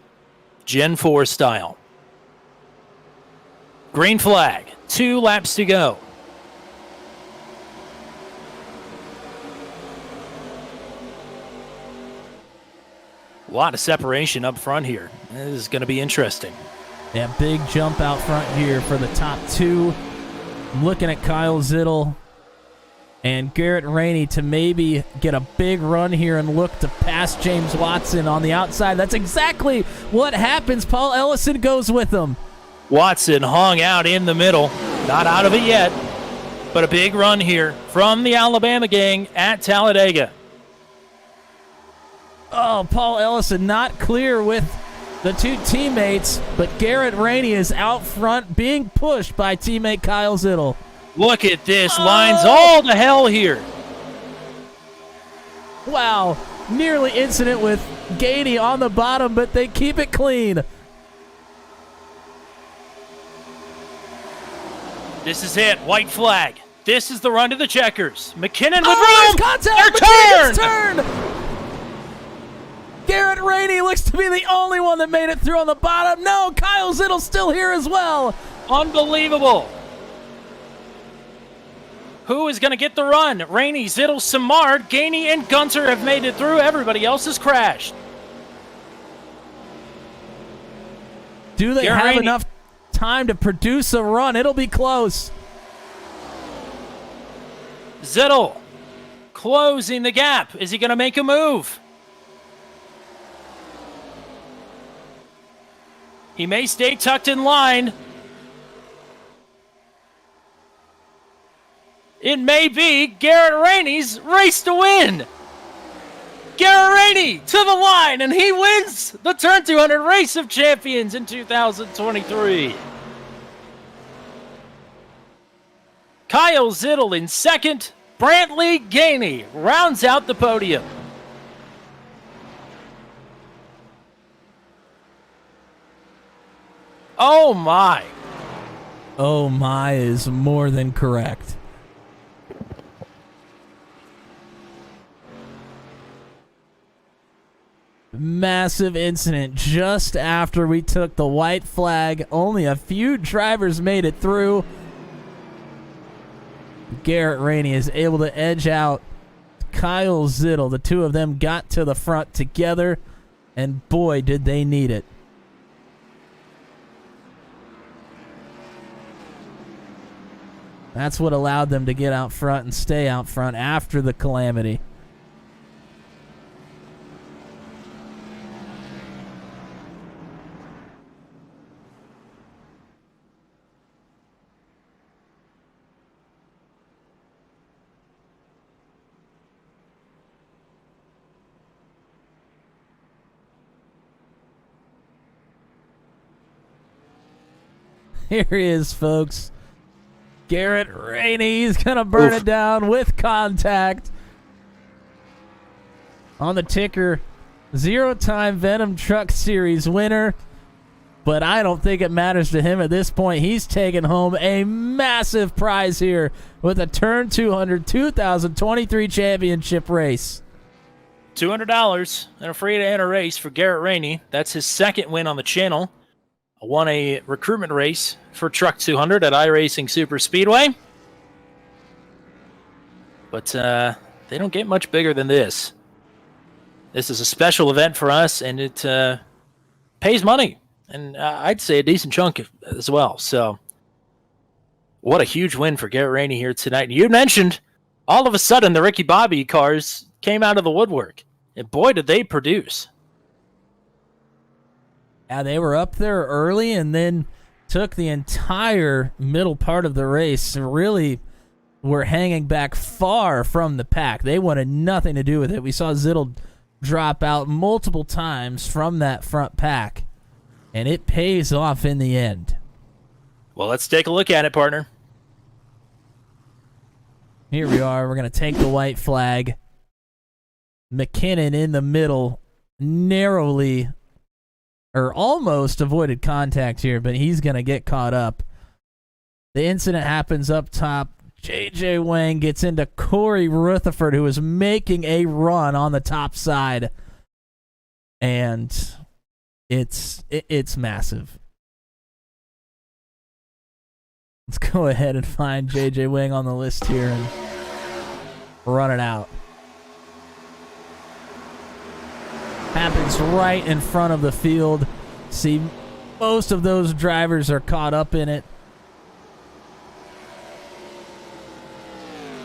Gen 4 style. Green flag. 2 laps to go. A lot of separation up front here. This is going to be interesting. Yeah, big jump out front here for the top 2. I'm looking at Kyle Zittel and Garrett Rainey to maybe get a big run here and look to pass James Watson on the outside. That's exactly what happens. Paul Ellison goes with him. Watson hung out in the middle. Not out of it yet, but a big run here from the Alabama gang at Talladega. Oh, Paul Ellison not clear with the 2 teammates, but Garrett Rainey is out front being pushed by teammate Kyle Zittel. Look at this. Lines all to hell here. Wow. Nearly incident with Gainey on the bottom, but they keep it clean. This is it. White flag. This is the run to the checkers. McKinnon with room. room. Contact. They're Turn. Garrett Rainey looks to be the only one that made it through on the bottom. No, Kyle Zittel's still here as well. Unbelievable. Who is going to get the run? Rainey, Zittel, Simard, Gainey, and Gunter have made it through. Everybody else has crashed. Do they have enough time to produce a run? It'll be close. Zittel closing the gap. Is he going to make a move? He may stay tucked in line. It may be Garrett Rainey's race to win. Garrett Rainey to the line, and he wins the Turn 200 Race of Champions in 2023. Kyle Zittel in second. Brantley Gainey rounds out the podium. Oh my. Oh my is more than correct. Massive incident just after we took the white flag. Only a few drivers made it through. Garrett Rainey is able to edge out Kyle Zittel. The 2 of them got to the front together. And boy, did they need it. That's what allowed them to get out front and stay out front after the calamity. Here he is, folks. Garrett Rainey, he's going to burn it down with contact. On the ticker, 0-time Venom Truck Series winner. But I don't think it matters to him at this point. He's taking home a massive prize here with a Turn 200 2023 championship race. $200 and a free-to-enter race for Garrett Rainey. That's his second win on the channel. Won a recruitment race for Truck 200 at iRacing Super Speedway. But they don't get much bigger than this. This is a special event for us, and it pays money. And I'd say a decent chunk as well. So what a huge win for Garrett Rainey here tonight. And you mentioned all of a sudden the Ricky Bobby cars came out of the woodwork. And boy, did they produce. Yeah, they were up there early and then took the entire middle part of the race and really were hanging back far from the pack. They wanted nothing to do with it. We saw Zittel drop out multiple times from that front pack, and it pays off in the end. Well, let's take a look at it, partner. Here we are. We're going to take the white flag. McKinnon in the middle, narrowly or almost avoided contact here, but he's going to get caught up. The incident happens up top. J.J. Wang gets into Corey Rutherford, who is making a run on the top side. And it's massive. Let's go ahead and find J.J. Wang on the list here and run it out. Happens right in front of the field. See, most of those drivers are caught up in it.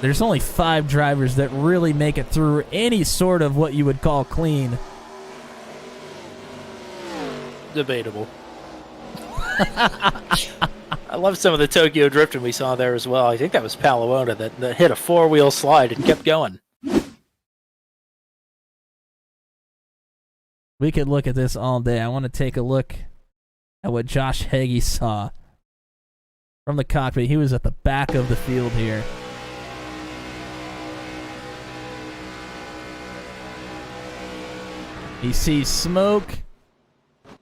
There's only 5 drivers that really make it through any sort of what you would call clean. Debatable. I love some of the Tokyo drifting we saw there as well. I think that was Paluona that hit a 4-wheel slide and kept going. We could look at this all day. I want to take a look at what Josh Heggie saw from the cockpit. He was at the back of the field here. He sees smoke,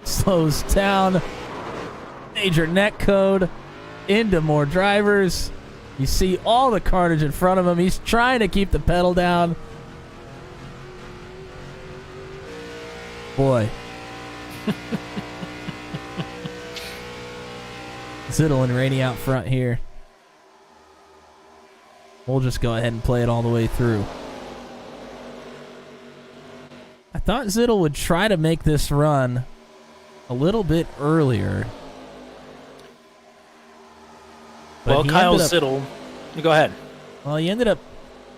slows down, major net code, into more drivers. You see all the carnage in front of him. He's trying to keep the pedal down. Boy. Zittel and Rainey out front here. We'll just go ahead and play it all the way through. I thought Zittel would try to make this run a little bit earlier. Well, Kyle Zittel, go ahead. Well, he ended up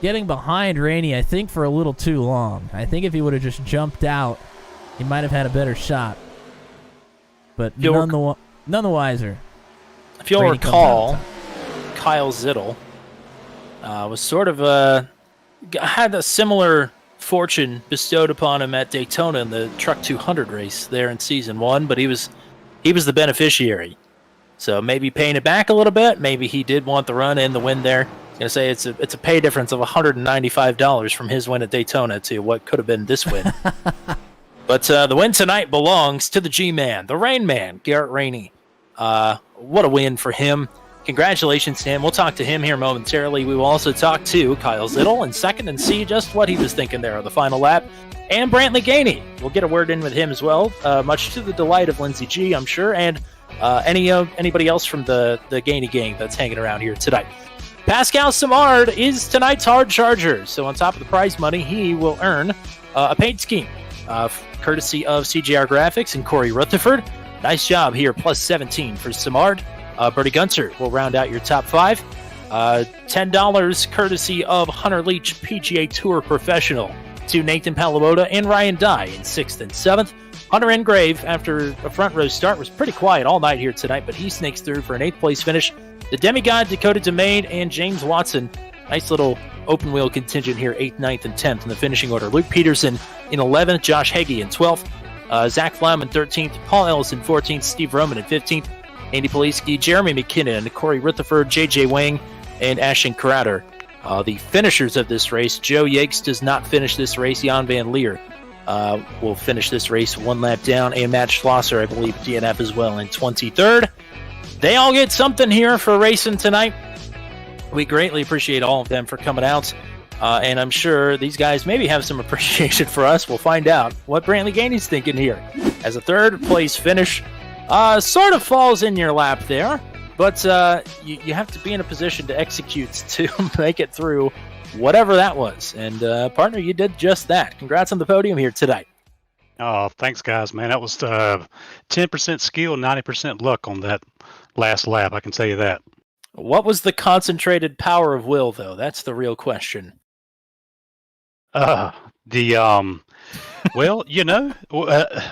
getting behind Rainey, I think, for a little too long. I think if he would have just jumped out, he might have had a better shot. But none the wiser. If you'll recall, Kyle Zittel was sort of had a similar fortune bestowed upon him at Daytona in the Truck 200 race there in Season 1, but he was the beneficiary. So maybe paying it back a little bit. Maybe he did want the run and the win there. I was going to say it's a pay difference of $195 from his win at Daytona to what could have been this win. But the win tonight belongs to the G-Man, the Rain Man, Garrett Rainey. What a win for him. Congratulations to him. We'll talk to him here momentarily. We will also talk to Kyle Zittel in second and see just what he was thinking there on the final lap. And Brantley Gainey. We'll get a word in with him as well, much to the delight of Lindsey G, I'm sure, and anybody else from the Gainey gang that's hanging around here tonight. Pascal Simard is tonight's hard charger. So on top of the prize money, he will earn a paint scheme courtesy of CGR Graphics and Corey Rutherford. Nice job here, plus 17 for Samard. Bertie Gunter will round out your top 5. $10 courtesy of Hunter Leach, PGA Tour Professional, to Nathan Palamoda and Ryan Dye in 6th and 7th. Hunter Engrave, after a front row start, was pretty quiet all night here tonight, but he sneaks through for an 8th place finish. The Demigod, Dakota DeMaine, and James Watson. Nice little open wheel contingent here, 8th, 9th, and 10th in the finishing order. Luke Peterson in 11th, Josh Hagee in 12th, Zach Flem in 13th, Paul Ellis in 14th, Steve Roman in 15th, Andy Poliski, Jeremy McKinnon, Corey Rutherford, JJ Wang, and Ashton Crowder. The finishers of this race, Joe Yates does not finish this race. Jan Van Leer will finish this race 1 lap down, and Matt Schlosser, I believe, DNF as well in 23rd. They all get something here for racing tonight. We greatly appreciate all of them for coming out, and I'm sure these guys maybe have some appreciation for us. We'll find out what Brantley Gainey's thinking here. As a 3rd place finish, sort of falls in your lap there, but you have to be in a position to execute to make it through whatever that was. And partner, you did just that. Congrats on the podium here tonight. Oh, thanks, guys, man. That was 10% skill, 90% luck on that last lap. I can tell you that. What was the concentrated power of will, though? That's the real question. Well,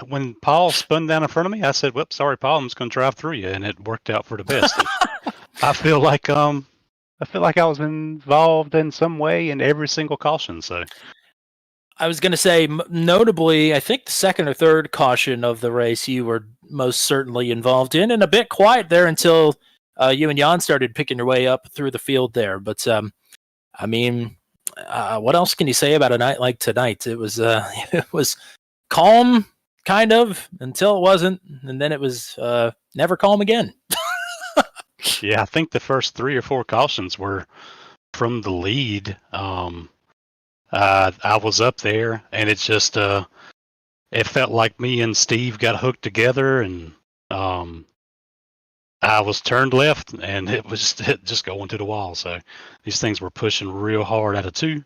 when Paul spun down in front of me, I said, "Well, sorry, Paul, I'm just going to drive through you," and it worked out for the best. I feel like I was involved in some way in every single caution. So I was going to say, notably, I think the 2nd or 3rd caution of the race you were most certainly involved in, and a bit quiet there until you and Jan started picking your way up through the field there. But I mean, what else can you say about a night like tonight? It was calm, kind of, until it wasn't, and then it was never calm again. Yeah, I think the first 3 or 4 cautions were from the lead. I was up there, and it just it felt like me and Steve got hooked together, and I was turned left, and it was just going to the wall. So these things were pushing real hard out of 2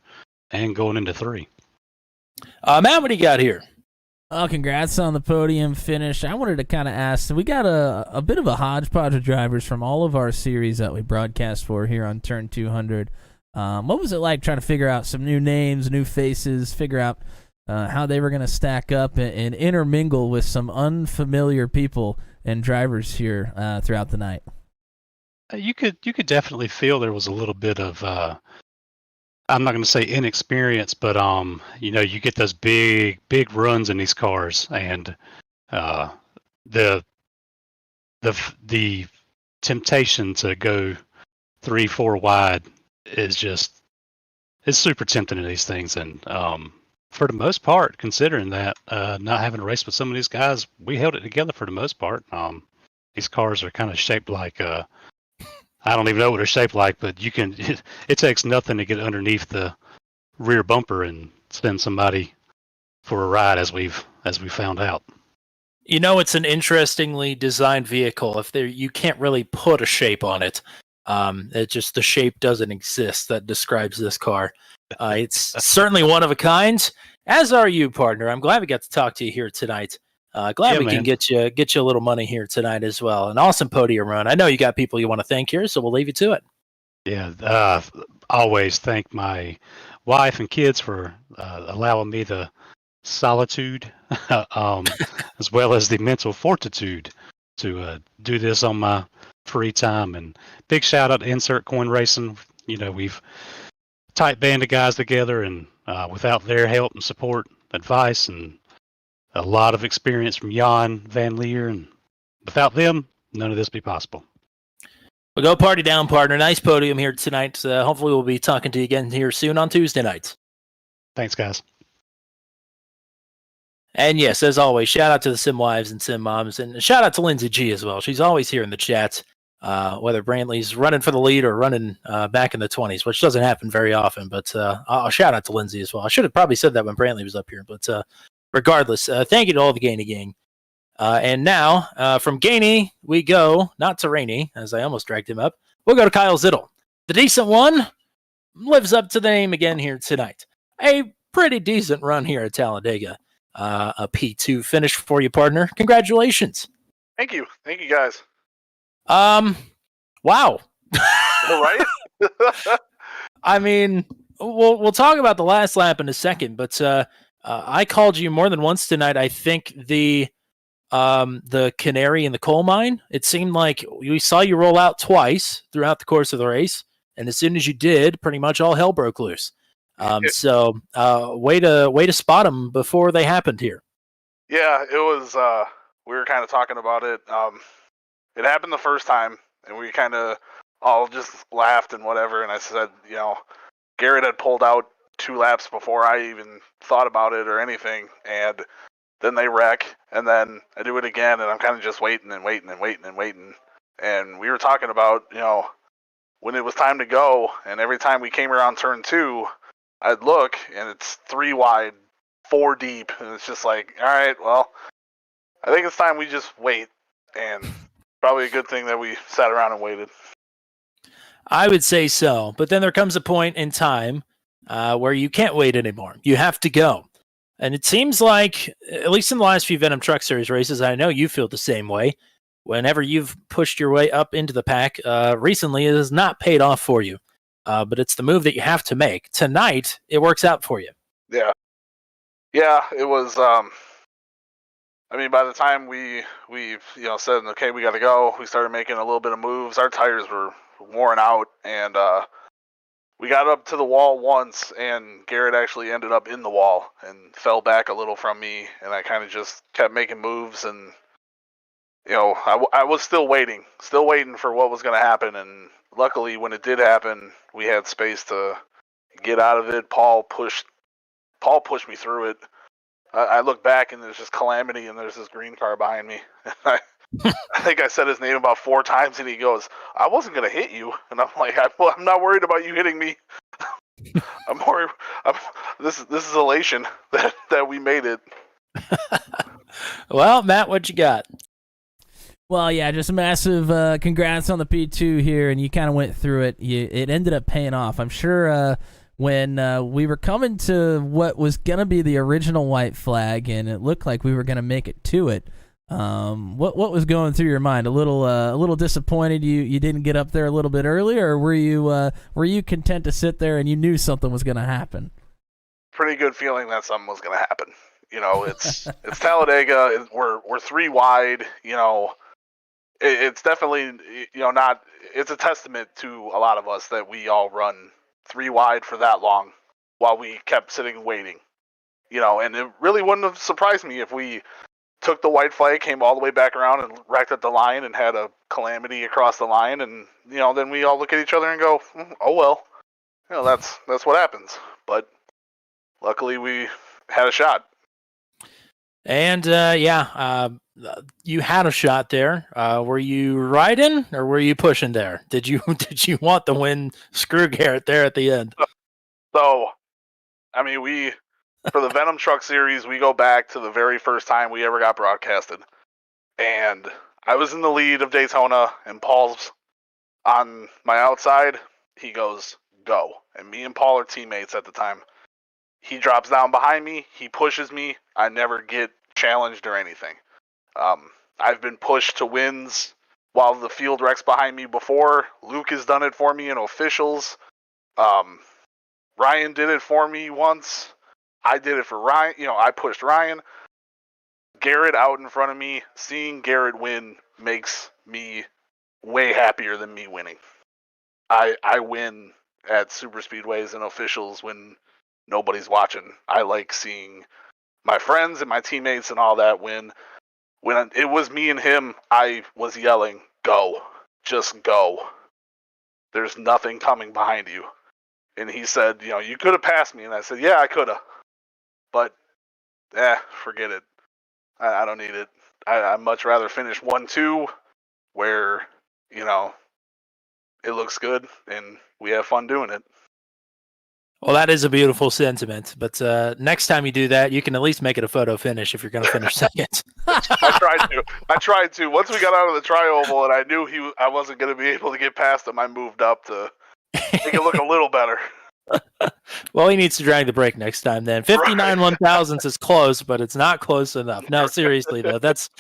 and going into 3. Matt, what do you got here? Oh, congrats on the podium finish. I wanted to kind of ask, we got a bit of a hodgepodge of drivers from all of our series that we broadcast for here on Turn 200. What was it like trying to figure out some new names, new faces, figure out how they were going to stack up and intermingle with some unfamiliar people and drivers here throughout the night? You could definitely feel there was a little bit of I'm not going to say inexperience, but you get those big runs in these cars, and the temptation to go 3-4 wide is super tempting in these things. And for the most part, considering that not having a race with some of these guys, we held it together for the most part. These cars are kind of shaped like I don't even know what they're shaped like, but it takes nothing to get underneath the rear bumper and send somebody for a ride, as we found out. You know, it's an interestingly designed vehicle. You can't really put a shape on it. It just, the shape doesn't exist that describes this car. It's certainly one of a kind, as are you, partner. I'm glad we got to talk to you here tonight. Glad we can get you a little money here tonight as well. An awesome podium run. I know you got people you want to thank here, so we'll leave you to it. Yeah, always thank my wife and kids for allowing me the solitude, as well as the mental fortitude to do this on my free time. And big shout out to Insert Coin Racing. We've tight band of guys together, and without their help and support, advice, and a lot of experience from Jan Van Leer, and without them, none of this would be possible. Well, go party down, partner. Nice podium here tonight. Hopefully we'll be talking to you again here soon on Tuesday nights. Thanks, guys. And yes, as always, shout out to the Sim Wives and Sim Moms, and shout out to Lindsay G as well. She's always here in the chat, whether Brantley's running for the lead or running back in the 20s, which doesn't happen very often. But I'll shout out to Lindsay as well. I should have probably said that when Brantley was up here, but regardless, thank you to all the Gainey gang. And now, from Gainey, we go, not to Rainey, as I almost dragged him up. We'll go to Kyle Zittel. The decent one lives up to the name again here tonight. A pretty decent run here at Talladega. a P2 finish for you, partner. Congratulations. Thank you guys. Wow. Right? I mean, we'll talk about the last lap in a second, but I called you more than once tonight. I think the canary in the coal mine. It seemed like we saw you roll out twice throughout the course of the race, and as soon as you did, pretty much all hell broke loose. So way to spot them before they happened here. Yeah, it was. We were kind of talking about it. It happened the first time, and we kind of all just laughed and whatever. And I said, Garrett had pulled out 2 laps before I even thought about it or anything, and then they wreck, and then I do it again, and I'm kind of just waiting. And we were talking about, when it was time to go, and every time we came around turn 2, I'd look, and it's 3 wide, 4 deep, and it's just like, all right, well, I think it's time we just wait, and probably a good thing that we sat around and waited. I would say so, but then there comes a point in time where you can't wait anymore. You have to go. And it seems like, at least in the last few Venom Truck Series races, I know you feel the same way. Whenever you've pushed your way up into the pack, recently it has not paid off for you. But it's the move that you have to make. Tonight, it works out for you. Yeah. Yeah, it was, by the time we said, okay, we got to go, we started making a little bit of moves. Our tires were worn out, and we got up to the wall once, and Garrett actually ended up in the wall and fell back a little from me, and I kind of just kept making moves, and I was still waiting for what was going to happen, and luckily when it did happen, we had space to get out of it. Paul pushed me through it. I look back, and there's just Calamity, and there's this green car behind me. I think I said his name about 4 times, and he goes, "I wasn't going to hit you." And I'm like, I'm not worried about you hitting me. I'm worried. This is elation that we made it. Well, Matt, what you got? Well, yeah, just a massive congrats on the P2 here, and you kind of went through it. It ended up paying off. I'm sure when we were coming to what was going to be the original white flag, and it looked like we were going to make it to it, what was going through your mind? A little disappointed you didn't get up there a little bit earlier, or were you content to sit there and you knew something was going to happen? Pretty good feeling that something was going to happen. It's Talladega. We're 3 wide. It's definitely not. It's a testament to a lot of us that we all run 3 wide for that long while we kept sitting waiting. And it really wouldn't have surprised me if we took the white flag, came all the way back around and wrecked at the line and had a Calamity across the line, and then we all look at each other and go, oh well, that's what happens. But luckily we had a shot. And you had a shot there. Were you riding or were you pushing there? Did you want the win? Screw Garrett there at the end. So, we for the Venom Truck Series, we go back to the very first time we ever got broadcasted, and I was in the lead of Daytona, and Paul's on my outside. He goes, "Go," and me and Paul are teammates at the time. He drops down behind me. He pushes me. I never get challenged or anything. I've been pushed to wins while the field wrecks behind me before. Luke has done it for me in officials. Ryan did it for me once. I did it for Ryan. I pushed Ryan. Garrett out in front of me. Seeing Garrett win makes me way happier than me winning. I win at super speedways and officials when nobody's watching. I like seeing my friends and my teammates and all that win. When it was me and him, I was yelling, "Go. Just go. There's nothing coming behind you." And he said, "You could have passed me." And I said, "Yeah, I could have. But, forget it. I don't need it. I'd much rather finish 1-2 where, it looks good and we have fun doing it." Well, that is a beautiful sentiment. But next time you do that, you can at least make it a photo finish if you're going to finish second. I tried to. Once we got out of the tri-oval and I knew I wasn't going to be able to get past him, I moved up to make it look a little better. Well, he needs to drag the brake next time then. 59 1,000ths is close, but it's not close enough. No, seriously, though. That's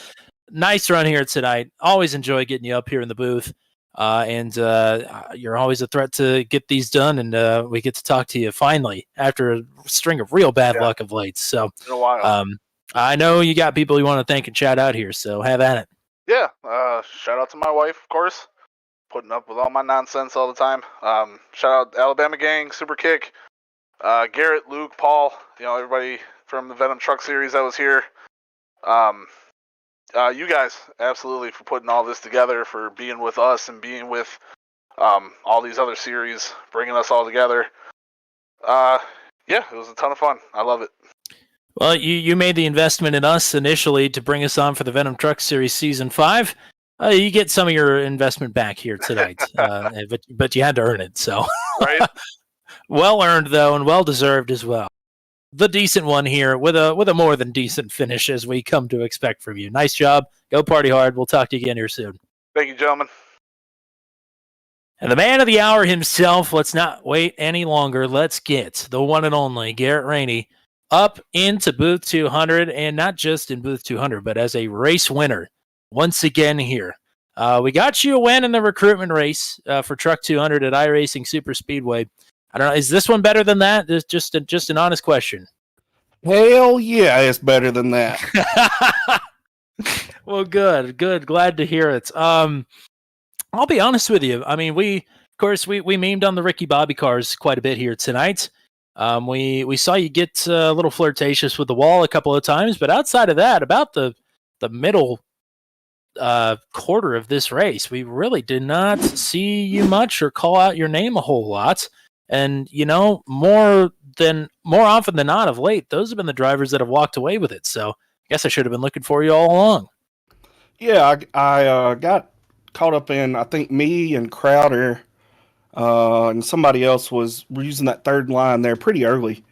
nice run here tonight. Always enjoy getting you up here in the booth. And you're always a threat to get these done, and we get to talk to you finally after a string of real bad luck of late. So, Been a while. I know you got people you want to thank and shout out here, so have at it. Yeah, shout out to my wife, of course, putting up with all my nonsense all the time. Shout out Alabama Gang, Super Kick, Garrett, Luke, Paul, everybody from the Venom Truck Series that was here. You guys, absolutely, for putting all this together, for being with us and being with all these other series, bringing us all together. Yeah, it was a ton of fun. I love it. Well, you made the investment in us initially to bring us on for the Venom Truck Series Season 5. You get some of your investment back here tonight, but you had to earn it. So, Right? Well earned, though, and well deserved as well. The decent one here with a more than decent finish as we come to expect from you. Nice job. Go party hard. We'll talk to you again here soon. Thank you, gentlemen. And the man of the hour himself, let's not wait any longer. Let's get the one and only Garrett Rainey up into Booth 200, and not just in Booth 200, but as a race winner once again here. We got you a win in the recruitment race for Truck 200 at iRacing Super Speedway. I don't know. Is this one better than that? It's just an honest question. Hell yeah, it's better than that. Well, good. Glad to hear it. I'll be honest with you. I mean, we memed on the Ricky Bobby cars quite a bit here tonight. We saw you get a little flirtatious with the wall a couple of times, but outside of that, about the middle quarter of this race, we really did not see you much or call out your name a whole lot. And more often than not of late, those have been the drivers that have walked away with it. So I guess I should have been looking for you all along. Yeah, I got caught up in, I think, me and Crowder and somebody else were using that third line there pretty early.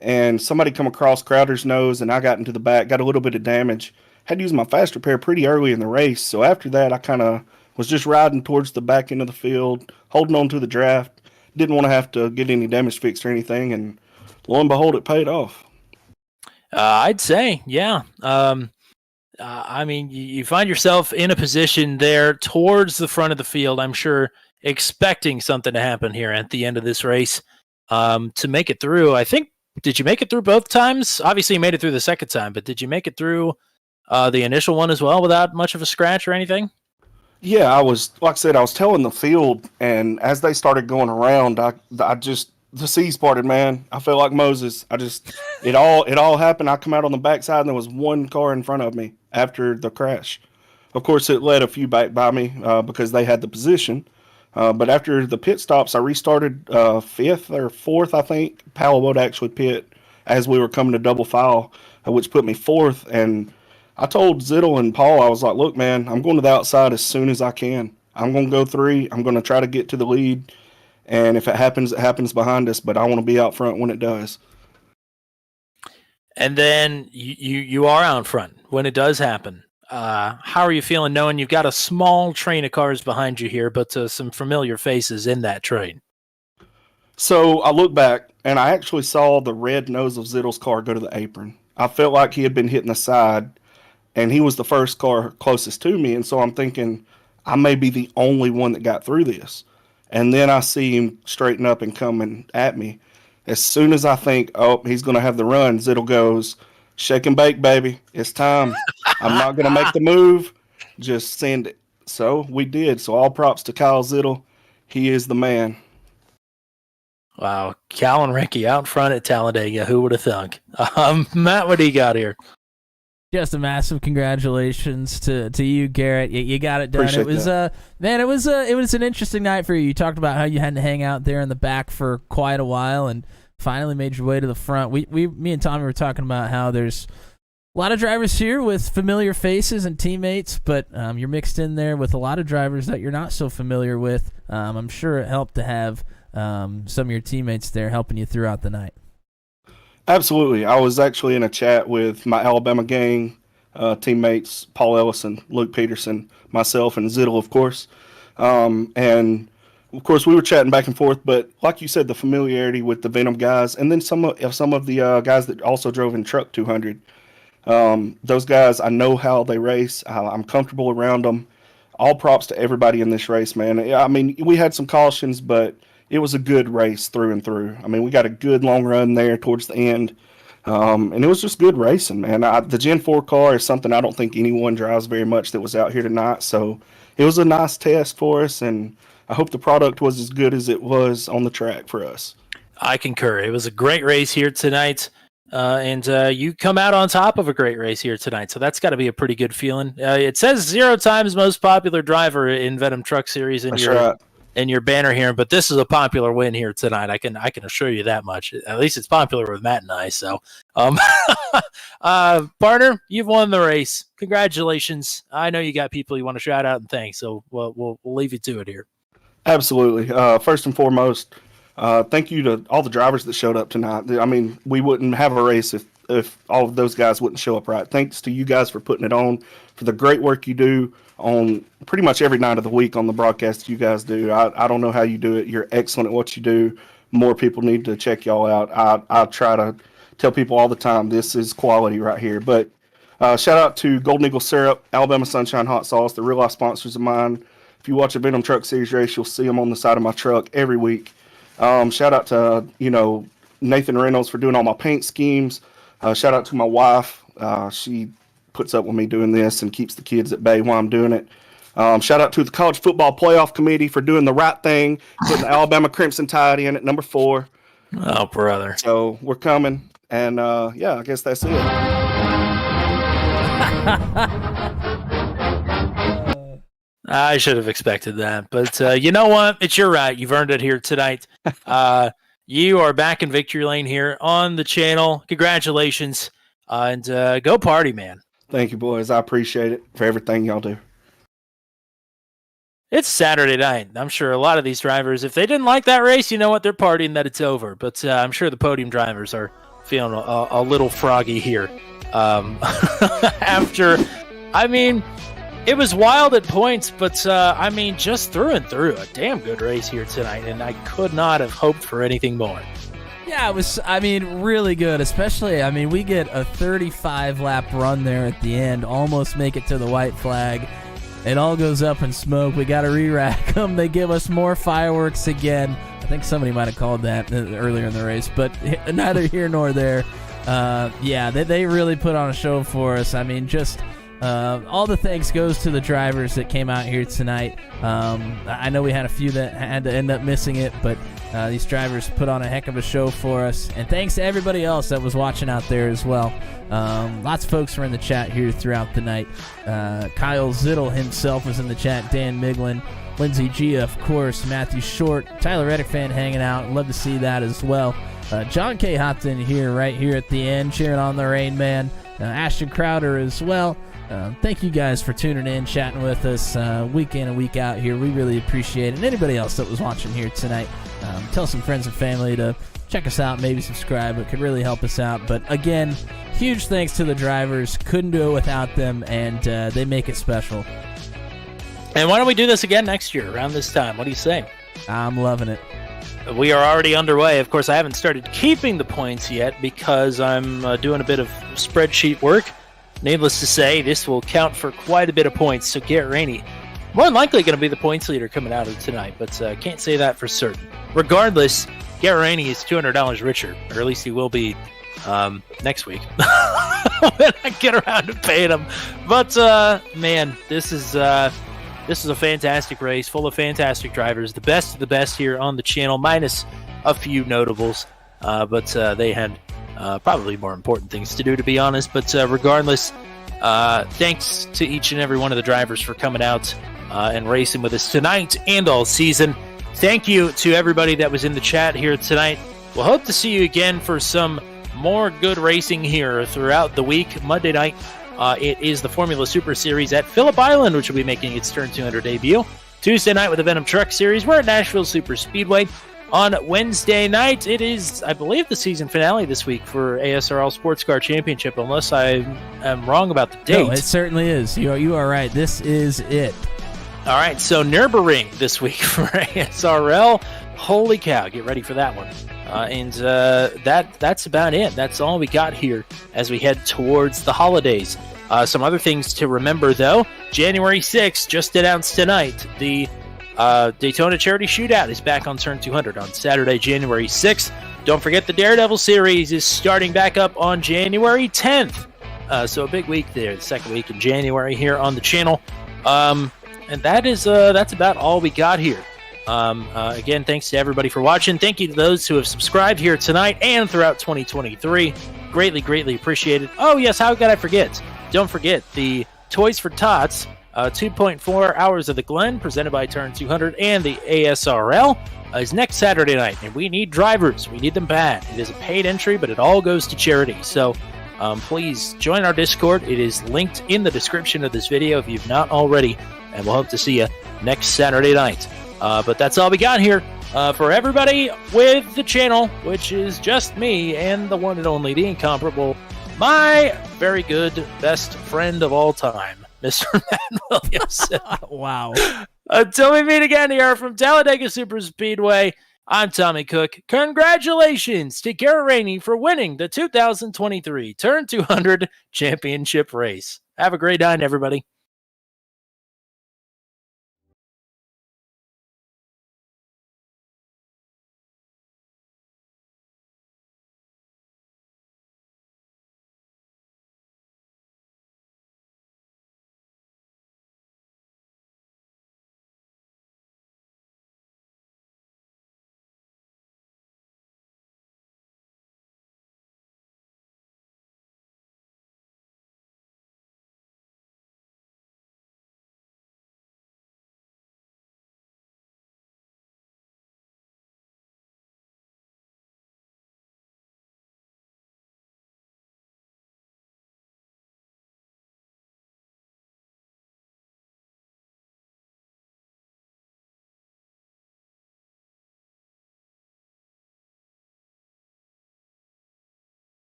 And somebody come across Crowder's nose, and I got into the back, got a little bit of damage. Had to use my fast repair pretty early in the race. So after that, I kind of was just riding towards the back end of the field, holding on to the draft. Didn't want to have to get any damage fixed or anything, and lo and behold, it paid off. I'd say, yeah. I mean, you find yourself in a position there towards the front of the field, I'm sure, expecting something to happen here at the end of this race to make it through. I think, did you make it through both times? Obviously, you made it through the second time, but did you make it through the initial one as well without much of a scratch or anything? Yeah, like I said, I was telling the field, and as they started going around, I just, the seas parted, man. I felt like Moses. It all happened. I come out on the backside, and there was one car in front of me after the crash. Of course, it led a few back by me because they had the position. But after the pit stops, I restarted fifth or fourth, I think. Powell would actually pit as we were coming to double file, which put me fourth. And I told Zittel and Paul, I was like, look, man, I'm going to the outside as soon as I can. I'm going to go 3. I'm going to try to get to the lead. And if it happens behind us, but I want to be out front when it does. And then you are out front when it does happen. How are you feeling knowing you've got a small train of cars behind you here, but some familiar faces in that train? So I look back, and I actually saw the red nose of Zittel's car go to the apron. I felt like he had been hitting the side, and he was the first car closest to me, and so I'm thinking I may be the only one that got through this. And then I see him straighten up and coming at me. As soon as I think, oh, he's going to have the run, Zittel goes, shake and bake, baby. It's time. I'm not going to make the move. Just send it. So we did. So all props to Kyle Zittel. He is the man. Wow. Cal and Ricky out front at Talladega. Who would have thunk? Matt, what do you got here? Just a massive congratulations to you, Garrett. You got it done. Appreciate it was that. Man, it was an interesting night for you. You talked about how you had to hang out there in the back for quite a while and finally made your way to the front. Me and Tommy were talking about how there's a lot of drivers here with familiar faces and teammates, but you're mixed in there with a lot of drivers that you're not so familiar with. I'm sure it helped to have some of your teammates there helping you throughout the night. Absolutely. I was actually in a chat with my Alabama gang teammates, Paul Ellison, Luke Peterson, myself, and Zittel, of course. And of course, we were chatting back and forth, but like you said, the familiarity with the Venom guys, and then some of the guys that also drove in Truck 200. Those guys, I know how they race. I'm comfortable around them. All props to everybody in this race, man. I mean, we had some cautions, but it was a good race through and through. I mean, we got a good long run there towards the end. And it was just good racing, man. The Gen 4 car is something I don't think anyone drives very much that was out here tonight. So it was a nice test for us, and I hope the product was as good as it was on the track for us. I concur. It was a great race here tonight, and you come out on top of a great race here tonight, so that's got to be a pretty good feeling. It says 0 times most popular driver in Venom Truck Series in your banner here, but this is a popular win here tonight. I can assure you that much. At least it's popular with Matt and I. So, partner, you've won the race. Congratulations! I know you got people you want to shout out and thank, so we'll leave you to it here. Absolutely. First and foremost, thank you to all the drivers that showed up tonight. I mean, we wouldn't have a race if all of those guys wouldn't show up right. Thanks to you guys for putting it on, for the great work you do on pretty much every night of the week on the broadcast you guys do. I don't know how you do it. You're excellent at what you do. More people need to check y'all out. I try to tell people all the time, this is quality right here. But shout out to Golden Eagle Syrup, Alabama Sunshine Hot Sauce, the real life sponsors of mine. If you watch a Venom Truck Series race, you'll see them on the side of my truck every week. Shout out to, Nathan Reynolds for doing all my paint schemes. Shout out to my wife. She puts up with me doing this and keeps the kids at bay while I'm doing it. Shout out to the College Football Playoff Committee for doing the right thing, putting the Alabama Crimson Tide in at number 4. Oh, brother. So we're coming. And, I guess that's it. I should have expected that, but you know what? It's your right. You've earned it here tonight. You are back in victory lane here on the channel. Congratulations, and go party, man. Thank you, boys. I appreciate it for everything y'all do. It's Saturday night. I'm sure a lot of these drivers, if they didn't like that race, you know what? They're partying that it's over. But I'm sure the podium drivers are feeling a little froggy here. It was wild at points, but just through and through, a damn good race here tonight, and I could not have hoped for anything more. Yeah, it was, really good, especially, we get a 35-lap run there at the end, almost make it to the white flag. It all goes up in smoke. We got to re-rack them. They give us more fireworks again. I think somebody might have called that earlier in the race, but neither here nor there. They really put on a show for us. All the thanks goes to the drivers that came out here tonight. I know we had a few that had to end up missing it, but these drivers put on a heck of a show for us. And thanks to everybody else that was watching out there as well. Lots of folks were in the chat here throughout the night. Kyle Zittle himself was in the chat. Dan Miglin, Lindsey G, of course, Matthew Short, Tyler Reddick fan hanging out. Love to see that as well. John K. hopped in here right here at the end, cheering on the Rain Man. Ashton Crowder as well. Thank you guys for tuning in, chatting with us week in and week out here. We really appreciate it. And anybody else that was watching here tonight, tell some friends and family to check us out, maybe subscribe. It could really help us out. But again, huge thanks to the drivers. Couldn't do it without them, and they make it special. And why don't we do this again next year around this time? What do you say? I'm loving it. We are already underway. Of course, I haven't started keeping the points yet because I'm doing a bit of spreadsheet work. Needless to say, this will count for quite a bit of points. So Garrett Rainey, more than likely going to be the points leader coming out of tonight, but can't say that for certain. Regardless, Garrett Rainey is $200 richer, or at least he will be next week when I get around to paying him. But man, this is a fantastic race, full of fantastic drivers. The best of the best here on the channel, minus a few notables, but they had probably more important things to do, to be honest. But regardless, thanks to each and every one of the drivers for coming out and racing with us tonight and all season. Thank you to everybody that was in the chat here tonight. We'll hope to see you again for some more good racing here throughout the week. Monday night, it is the Formula Super Series at Phillip Island, which will be making its Turn 200 debut. Tuesday night with the Venom Truck Series, we're at Nashville Super Speedway. On Wednesday night, it is, I believe, the season finale this week for ASRL Sports Car Championship, unless I am wrong about the date. No, it certainly is. You are right. This is it. All right, so Nürburgring this week for ASRL. Holy cow, get ready for that one. That's about it. That's all we got here as we head towards the holidays. Some other things to remember, though. January 6th, just announced tonight, the Daytona Charity Shootout is back on Turn 200 on Saturday, January 6th. Don't forget the Daredevil Series is starting back up on January 10th. So a big week there, the second week in January here on the channel. And that's about all we got here. Again, thanks to everybody for watching. Thank you to those who have subscribed here tonight and throughout 2023. Greatly, greatly appreciated. Oh, yes, how could I forget? Don't forget the Toys for Tots 2.4 Hours of the Glen presented by Turn 200 and the ASRL is next Saturday night. And we need drivers. We need them bad. It is a paid entry, but it all goes to charity. So please join our Discord. It is linked in the description of this video if you've not already. And we'll hope to see you next Saturday night. But that's all we got here for everybody with the channel, which is just me and the one and only, the incomparable, my very good best friend of all time, Mr. Matt Williamson. Wow. Until we meet again here from Talladega Superspeedway, I'm Tommy Cook. Congratulations to Garrett Rainey for winning the 2023 Turn 200 championship race. Have a great night, everybody.